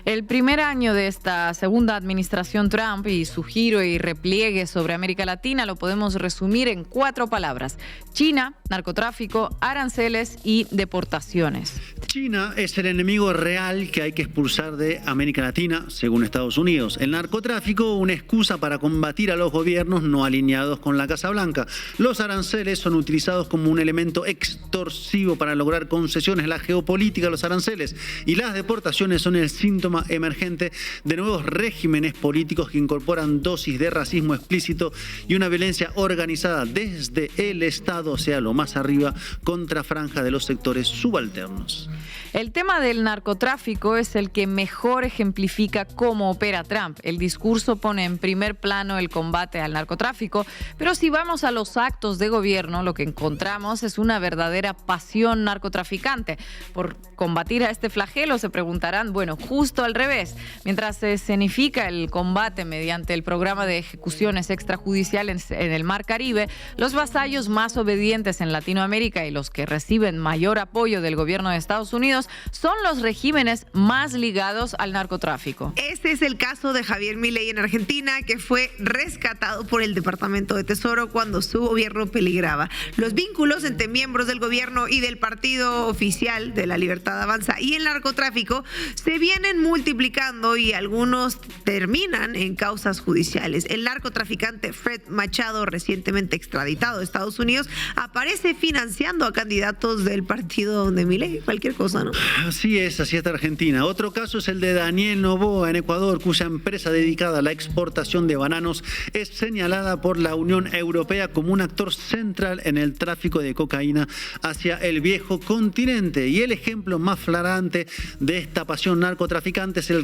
El primer año de esta segunda administración Trump y su giro y repliegue sobre América Latina lo podemos resumir en 4 palabras: China, narcotráfico, aranceles y deportaciones. China es el enemigo real que hay que expulsar de América Latina, según Estados Unidos. El narcotráfico, una excusa para combatir a los gobiernos no alineados con la Casa Blanca. Los aranceles son utilizados como un elemento extorsivo para lograr concesiones. La geopolítica, los aranceles y las deportaciones son el síntoma emergente de nuevos regímenes políticos que incorporan dosis de racismo explícito y una violencia organizada desde el Estado, sea lo más arriba, contra franja de los sectores subalternos. El tema del narcotráfico es el que mejor ejemplifica cómo opera Trump. El discurso pone en primer plano el combate al narcotráfico, pero si vamos a los actos de gobierno, lo que encontramos es una verdadera pasión narcotraficante. Por combatir a este flagelo se preguntarán, bueno, justo al revés. Mientras se escenifica el combate mediante el programa de ejecuciones extrajudiciales en el Mar Caribe, los vasallos más obedientes en Latinoamérica y los que reciben mayor apoyo del gobierno de Estados Unidos son los regímenes más ligados al narcotráfico. Este es el caso de Javier Milei en Argentina, que fue rescatado por el Departamento de Tesoro cuando su gobierno peligraba. Los vínculos entre miembros del gobierno y del partido oficial de La Libertad Avanza y el narcotráfico se vienen multiplicando y algunos terminan en causas judiciales. El narcotraficante Fred Machado, recientemente extraditado a Estados Unidos, aparece financiando a candidatos del partido de Milei. Cualquier cosa, ¿no? Así está Argentina. Otro caso es el de Daniel Noboa en Ecuador, cuya empresa dedicada a la exportación de bananos es señalada por la Unión Europea como un actor central en el tráfico de cocaína hacia el viejo continente. Y el ejemplo más flagrante de esta pasión narcotraficante es el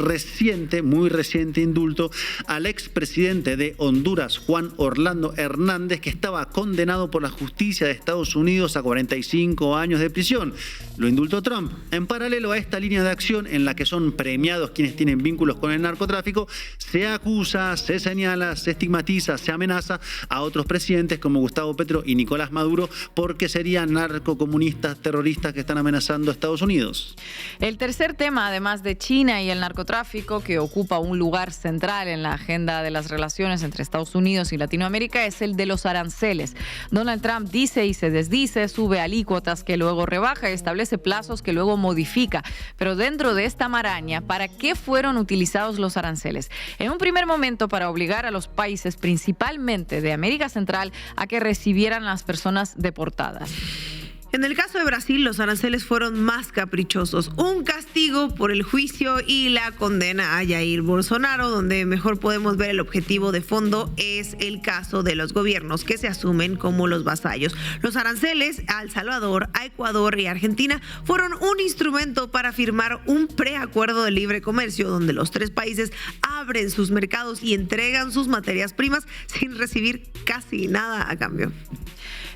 muy reciente indulto al expresidente de Honduras, Juan Orlando Hernández, que estaba condenado por la justicia de Estados Unidos a 45 años de prisión. Lo indultó Trump. En paralelo a esta línea de acción en la que son premiados quienes tienen vínculos con el narcotráfico, se acusa, se señala, se estigmatiza, se amenaza a otros presidentes como Gustavo Petro y Nicolás Maduro porque serían narcocomunistas terroristas que están amenazando a Estados Unidos. El tercer tema, además de China y el narcotráfico, que ocupa un lugar central en la agenda de las relaciones entre Estados Unidos y Latinoamérica, es el de los aranceles. Donald Trump dice y se desdice, sube alícuotas que luego rebaja y establece plazos que luego modifica. Pero dentro de esta maraña, ¿para qué fueron utilizados los aranceles? En un primer momento, para obligar a los países, principalmente de América Central, a que recibieran a las personas deportadas. En el caso de Brasil, los aranceles fueron más caprichosos. Un castigo por el juicio y la condena a Jair Bolsonaro, donde mejor podemos ver el objetivo de fondo es el caso de los gobiernos que se asumen como los vasallos. Los aranceles a El Salvador, a Ecuador y a Argentina fueron un instrumento para firmar un preacuerdo de libre comercio, donde los 3 países abren sus mercados y entregan sus materias primas sin recibir casi nada a cambio.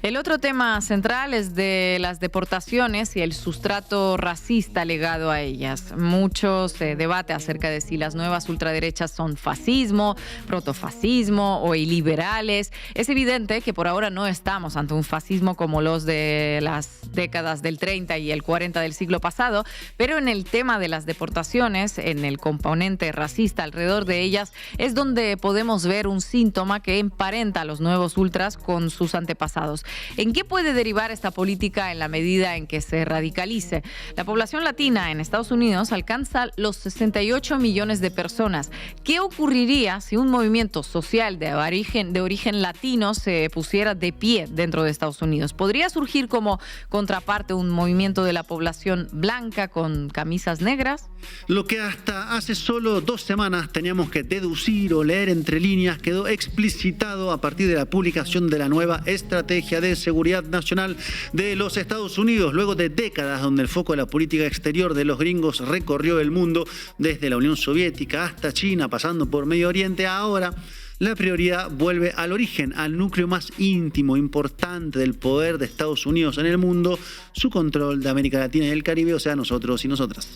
El otro tema central es de las deportaciones y el sustrato racista legado a ellas. Mucho se debate acerca de si las nuevas ultraderechas son fascismo, protofascismo o iliberales. Es evidente que por ahora no estamos ante un fascismo como los de las décadas del 30 y el 40 del siglo pasado, pero en el tema de las deportaciones, en el componente racista alrededor de ellas, es donde podemos ver un síntoma que emparenta a los nuevos ultras con sus antepasados. ¿En qué puede derivar esta política en la medida en que se radicalice? La población latina en Estados Unidos alcanza los 68 millones de personas. ¿Qué ocurriría si un movimiento social de origen latino se pusiera de pie dentro de Estados Unidos? ¿Podría surgir como contraparte un movimiento de la población blanca con camisas negras? Lo que hasta hace solo 2 semanas teníamos que deducir o leer entre líneas quedó explicitado a partir de la publicación de la nueva estrategia de Seguridad Nacional de los Estados Unidos. Luego de décadas donde el foco de la política exterior de los gringos recorrió el mundo, desde la Unión Soviética hasta China, pasando por Medio Oriente, ahora la prioridad vuelve al origen, al núcleo más íntimo, importante del poder de Estados Unidos en el mundo, su control de América Latina y el Caribe, o sea, nosotros y nosotras.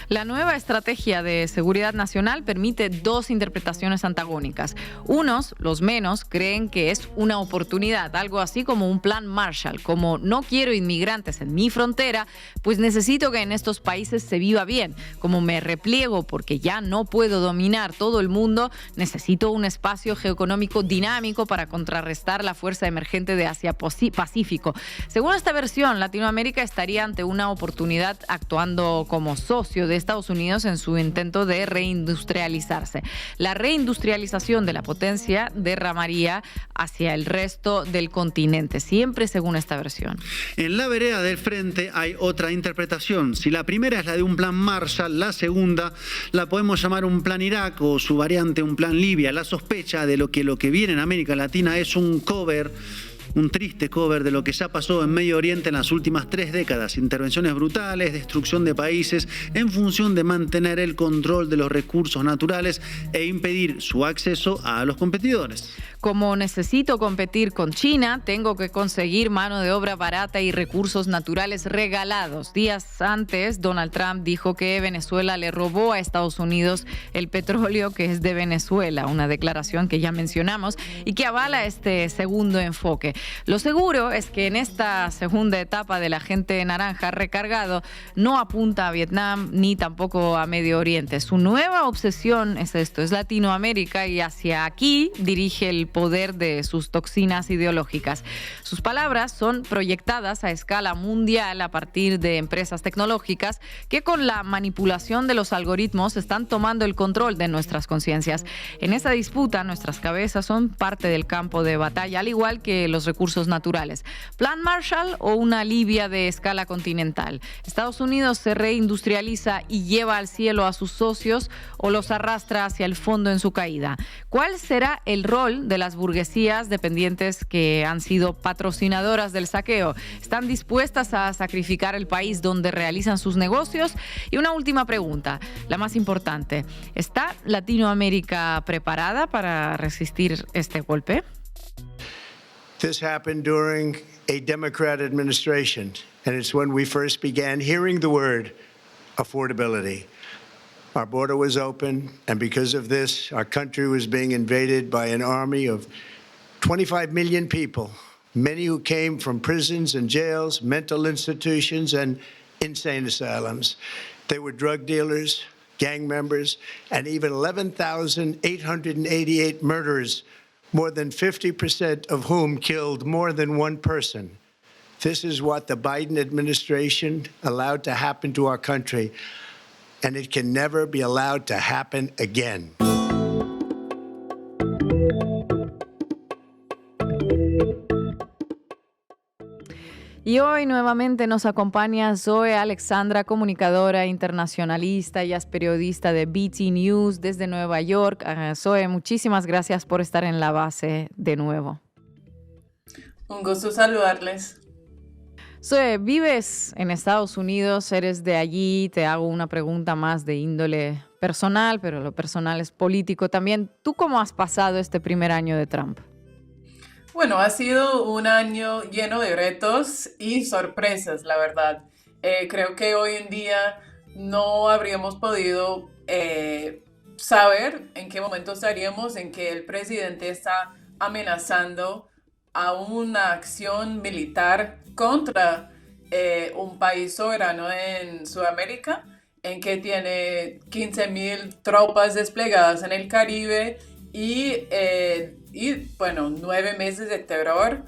La nueva estrategia de seguridad nacional permite dos interpretaciones antagónicas. Unos, los menos, creen que es una oportunidad, algo así como un plan Marshall, como no quiero inmigrantes en mi frontera, pues necesito que en estos países se viva bien. Como me repliego porque ya no puedo dominar todo el mundo, necesito un espacio geoeconómico dinámico para contrarrestar la fuerza emergente de Asia-Pacífico. Según esta versión, Latinoamérica estaría ante una oportunidad actuando como socio de Estados Unidos en su intento de reindustrializarse. La reindustrialización de la potencia derramaría hacia el resto del continente, siempre según esta versión. En la vereda del frente hay otra interpretación. Si la primera es la de un plan Marshall, la segunda la podemos llamar un plan Irak o su variante un plan Libia. La sospecha de lo que viene en América Latina es un triste cover de lo que ya pasó en Medio Oriente en las últimas 3 décadas. Intervenciones brutales, destrucción de países en función de mantener el control de los recursos naturales e impedir su acceso a los competidores. Como necesito competir con China, tengo que conseguir mano de obra barata y recursos naturales regalados. Días antes, Donald Trump dijo que Venezuela le robó a Estados Unidos el petróleo que es de Venezuela, una declaración que ya mencionamos y que avala este segundo enfoque. Lo seguro es que en esta segunda etapa del agente naranja recargado no apunta a Vietnam ni tampoco a Medio Oriente. Su nueva obsesión es Latinoamérica, y hacia aquí dirige el poder de sus toxinas ideológicas. Sus palabras son proyectadas a escala mundial a partir de empresas tecnológicas que con la manipulación de los algoritmos están tomando el control de nuestras conciencias. En esa disputa, nuestras cabezas son parte del campo de batalla, al igual que los recursos naturales. ¿Plan Marshall o una Libia de escala continental? ¿Estados Unidos se reindustrializa y lleva al cielo a sus socios o los arrastra hacia el fondo en su caída? ¿Cuál será el rol de las burguesías dependientes que han sido patrocinadoras del saqueo? ¿Están dispuestas a sacrificar el país donde realizan sus negocios? Y una última pregunta, la más importante. ¿Está Latinoamérica preparada para resistir este golpe? This happened during a Democrat administration, and it's when we first began hearing the word affordability. Our border was open, and because of this, our country was being invaded by an army of 25 million people, many who came from prisons and jails, mental institutions, and insane asylums. They were drug dealers, gang members, and even 11,888 murderers, more than 50% of whom killed more than one person. This is what the Biden administration allowed to happen to our country, and it can never be allowed to happen again. Y hoy nuevamente nos acompaña Zoe Alexandra, comunicadora internacionalista, ella es periodista de BT News desde Nueva York. Zoe, muchísimas gracias por estar en La Base de nuevo. Un gusto saludarles. Zoe, vives en Estados Unidos, eres de allí, te hago una pregunta más de índole personal, pero lo personal es político también. ¿Tú cómo has pasado este primer año de Trump? Bueno, ha sido un año lleno de retos y sorpresas, la verdad. Creo que hoy en día no habríamos podido saber en qué momento estaríamos en que el presidente está amenazando a una acción militar contra un país soberano en Sudamérica, en que tiene 15,000 tropas desplegadas en el Caribe y 9 meses de terror,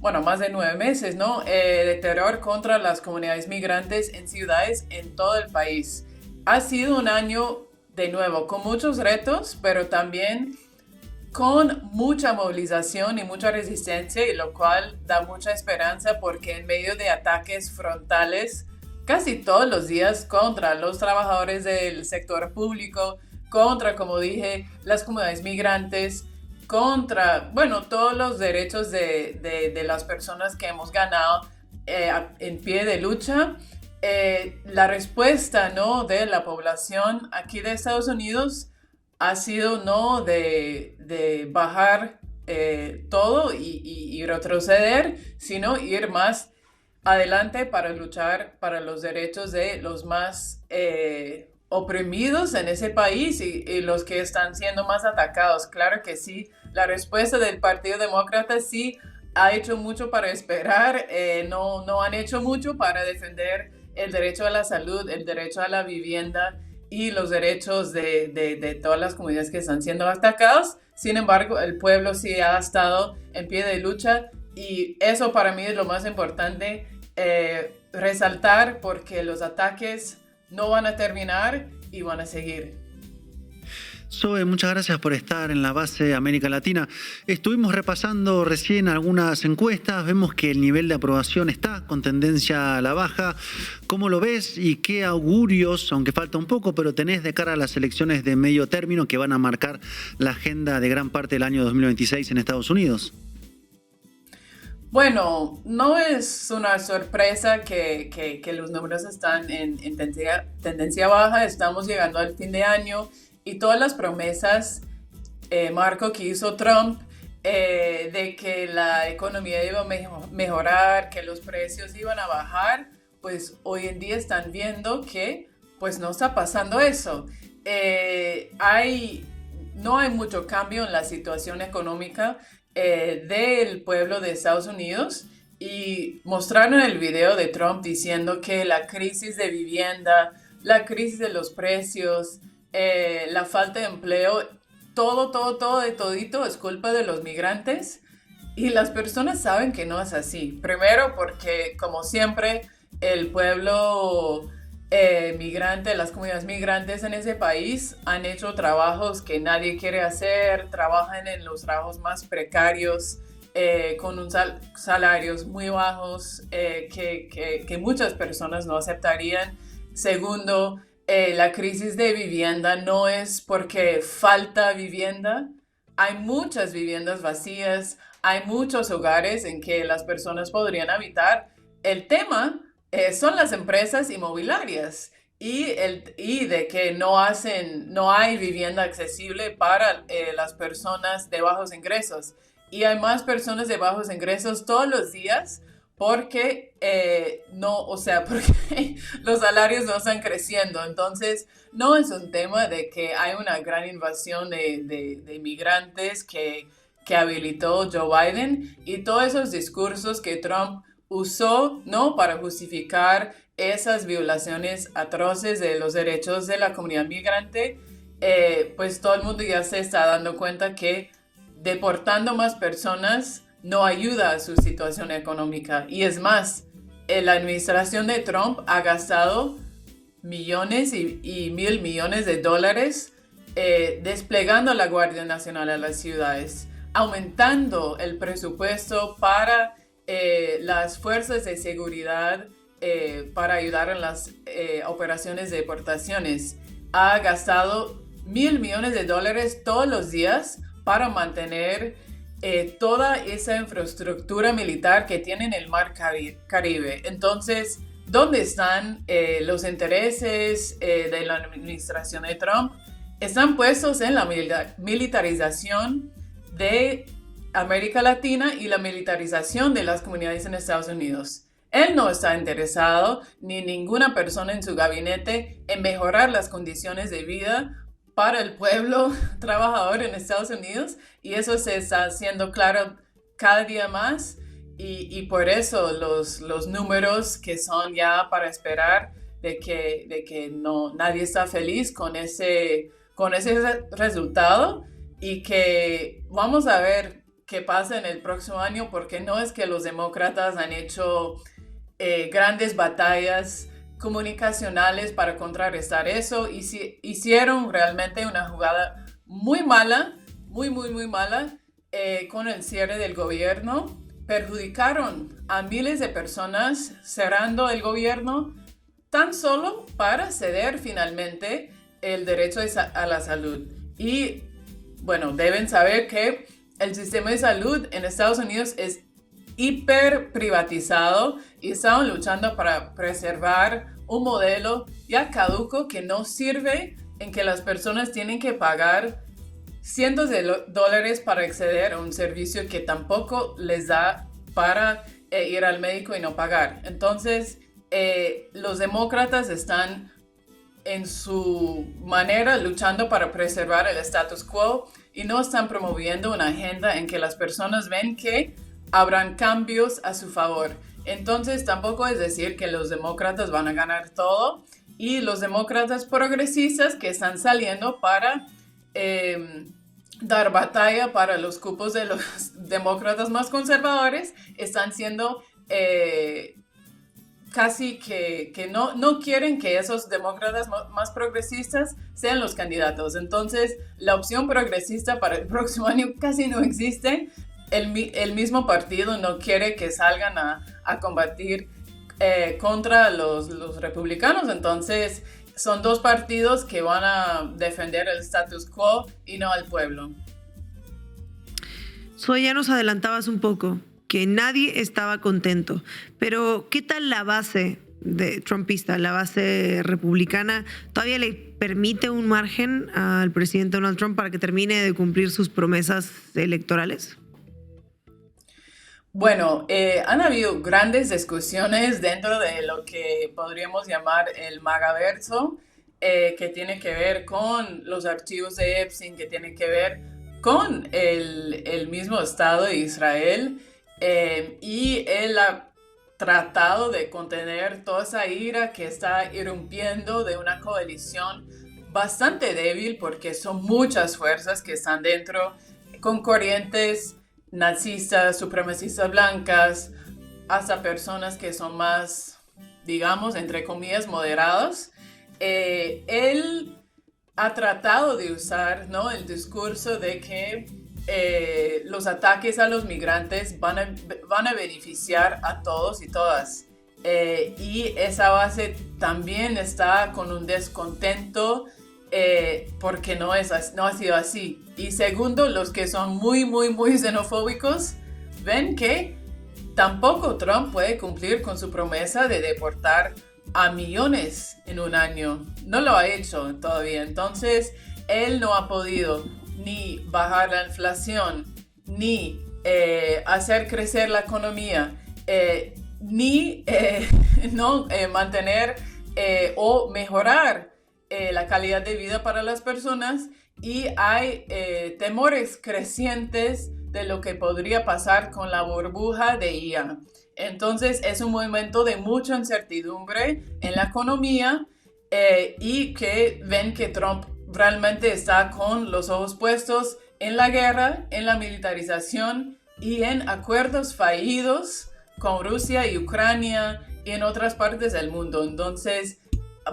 bueno, más de 9 meses, ¿no? De terror contra las comunidades migrantes en ciudades en todo el país. Ha sido un año, de nuevo, con muchos retos, pero también con mucha movilización y mucha resistencia, y lo cual da mucha esperanza porque en medio de ataques frontales casi todos los días contra los trabajadores del sector público, contra, como dije, las comunidades migrantes, contra, bueno, todos los derechos de las personas que hemos ganado en pie de lucha. La respuesta, ¿no?, de la población aquí de Estados Unidos ha sido no de bajar todo y retroceder, sino ir más adelante para luchar para los derechos de los más oprimidos en ese país y los que están siendo más atacados. Claro que sí, la respuesta del Partido Demócrata sí ha hecho mucho para esperar, no han hecho mucho para defender el derecho a la salud, el derecho a la vivienda y los derechos de todas las comunidades que están siendo atacadas. Sin embargo, el pueblo sí ha estado en pie de lucha y eso para mí es lo más importante, resaltar, porque los ataques no van a terminar y van a seguir. Zoe, muchas gracias por estar en La Base América Latina. Estuvimos repasando recién algunas encuestas, vemos que el nivel de aprobación está con tendencia a la baja. ¿Cómo lo ves y qué augurios, aunque falta un poco, pero tenés de cara a las elecciones de medio término que van a marcar la agenda de gran parte del año 2026 en Estados Unidos? Bueno, no es una sorpresa que los números están en tendencia baja. Estamos llegando al fin de año y todas las promesas, Marco, que hizo Trump de que la economía iba a mejorar, que los precios iban a bajar, pues hoy en día están viendo que pues no está pasando eso. No hay mucho cambio en la situación económica del pueblo de Estados Unidos, y mostraron el video de Trump diciendo que la crisis de vivienda, la crisis de los precios, la falta de empleo, todo de todito es culpa de los migrantes, y las personas saben que no es así. Primero porque, como siempre, el pueblo migrante, las comunidades migrantes en ese país han hecho trabajos que nadie quiere hacer, trabajan en los trabajos más precarios, con salarios muy bajos, que muchas personas no aceptarían. Segundo, la crisis de vivienda no es porque falta vivienda. Hay muchas viviendas vacías, hay muchos hogares en que las personas podrían habitar. El tema son las empresas inmobiliarias y de que no hay vivienda accesible para las personas de bajos ingresos. Y hay más personas de bajos ingresos todos los días porque porque los salarios no están creciendo. Entonces, no es un tema de que hay una gran invasión de inmigrantes que habilitó Joe Biden, y todos esos discursos que Trump usó, ¿no?, para justificar esas violaciones atroces de los derechos de la comunidad migrante, pues todo el mundo ya se está dando cuenta que deportando más personas no ayuda a su situación económica. Y es más, la administración de Trump ha gastado millones y mil millones de dólares desplegando la Guardia Nacional a las ciudades, aumentando el presupuesto para las fuerzas de seguridad para ayudar en las operaciones de deportaciones. Ha gastado $1,000 millones todos los días para mantener toda esa infraestructura militar que tiene en el Mar Caribe. Entonces, ¿dónde están los intereses de la administración de Trump? Están puestos en la militarización de América Latina y la militarización de las comunidades en Estados Unidos. Él no está interesado, ni ninguna persona en su gabinete, en mejorar las condiciones de vida para el pueblo trabajador en Estados Unidos, y eso se está haciendo claro cada día más, y por eso los números que son ya para esperar de que nadie está feliz con ese resultado, y que vamos a ver qué pasa en el próximo año, porque no es que los demócratas han hecho grandes batallas comunicacionales para contrarrestar eso, y hicieron realmente una jugada muy mala, muy mala, con el cierre del gobierno. Perjudicaron a miles de personas cerrando el gobierno tan solo para ceder finalmente el derecho a la salud. Y bueno, deben saber que el sistema de salud en Estados Unidos es hiper privatizado y estaban luchando para preservar un modelo ya caduco que no sirve, en que las personas tienen que pagar cientos de dólares para acceder a un servicio que tampoco les da para ir al médico y no pagar. Entonces, los demócratas están en su manera luchando para preservar el status quo y no están promoviendo una agenda en que las personas ven que habrán cambios a su favor. Entonces tampoco es decir que los demócratas van a ganar todo, y los demócratas progresistas que están saliendo para dar batalla para los cupos de los demócratas más conservadores están siendo casi que no quieren que esos demócratas más progresistas sean los candidatos. Entonces, la opción progresista para el próximo año casi no existe. El mismo partido no quiere que salgan a combatir contra los republicanos. Entonces, son dos partidos que van a defender el status quo y no al pueblo. Zoe, ya nos adelantabas un poco que nadie estaba contento, pero ¿qué tal la base de trumpista, la base republicana? ¿Todavía le permite un margen al presidente Donald Trump para que termine de cumplir sus promesas electorales? Bueno, han habido grandes discusiones dentro de lo que podríamos llamar el MAGAverso, que tiene que ver con los archivos de Epstein, que tiene que ver con el mismo Estado de Israel, y él ha tratado de contener toda esa ira que está irrumpiendo de una coalición bastante débil, porque son muchas fuerzas que están dentro con corrientes nazistas, supremacistas blancas, hasta personas que son más, digamos, entre comillas, moderadas. Él ha tratado de usar, ¿no?, el discurso de que los ataques a los migrantes van a beneficiar a todos y todas. Y esa base también está con un descontento porque no ha sido así. Y segundo, los que son muy xenofóbicos ven que tampoco Trump puede cumplir con su promesa de deportar a millones en un año. No lo ha hecho todavía. Entonces, él no ha podido ni bajar la inflación, ni hacer crecer la economía, ni mantener o mejorar la calidad de vida para las personas, y hay temores crecientes de lo que podría pasar con la burbuja de IA. Entonces es un momento de mucha incertidumbre en la economía, y que ven que Trump realmente está con los ojos puestos en la guerra, en la militarización y en acuerdos fallidos con Rusia y Ucrania y en otras partes del mundo. Entonces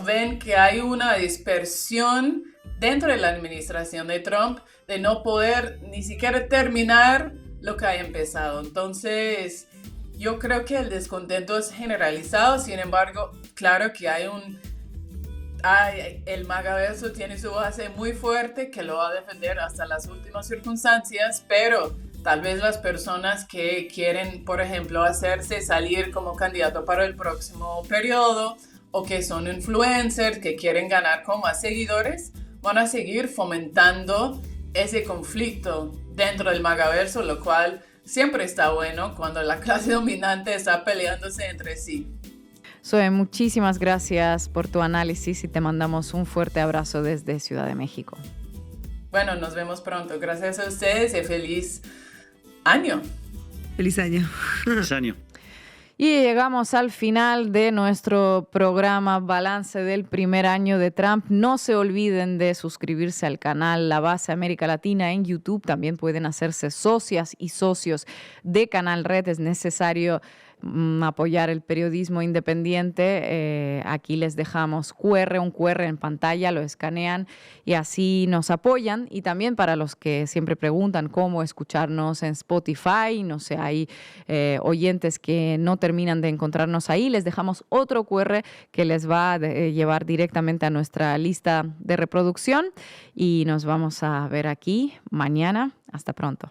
ven que hay una dispersión dentro de la administración de Trump de no poder ni siquiera terminar lo que ha empezado. Entonces yo creo que el descontento es generalizado. Sin embargo, claro que el MAGAverso tiene su base muy fuerte que lo va a defender hasta las últimas circunstancias, pero tal vez las personas que quieren, por ejemplo, hacerse salir como candidato para el próximo periodo, o que son influencers que quieren ganar con más seguidores, van a seguir fomentando ese conflicto dentro del MAGAverso, lo cual siempre está bueno cuando la clase dominante está peleándose entre sí. Zoe, muchísimas gracias por tu análisis y te mandamos un fuerte abrazo desde Ciudad de México. Bueno, nos vemos pronto. Gracias a ustedes y feliz año. Feliz año. Feliz año. Y llegamos al final de nuestro programa Balance del primer año de Trump. No se olviden de suscribirse al canal La Base América Latina en YouTube. También pueden hacerse socias y socios de Canal Red. Es necesario apoyar el periodismo independiente. Aquí les dejamos un QR en pantalla, lo escanean y así nos apoyan. Y también para los que siempre preguntan cómo escucharnos en Spotify, no sé, hay oyentes que no terminan de encontrarnos ahí, les dejamos otro QR que les va a llevar directamente a nuestra lista de reproducción y nos vamos a ver aquí mañana. Hasta pronto.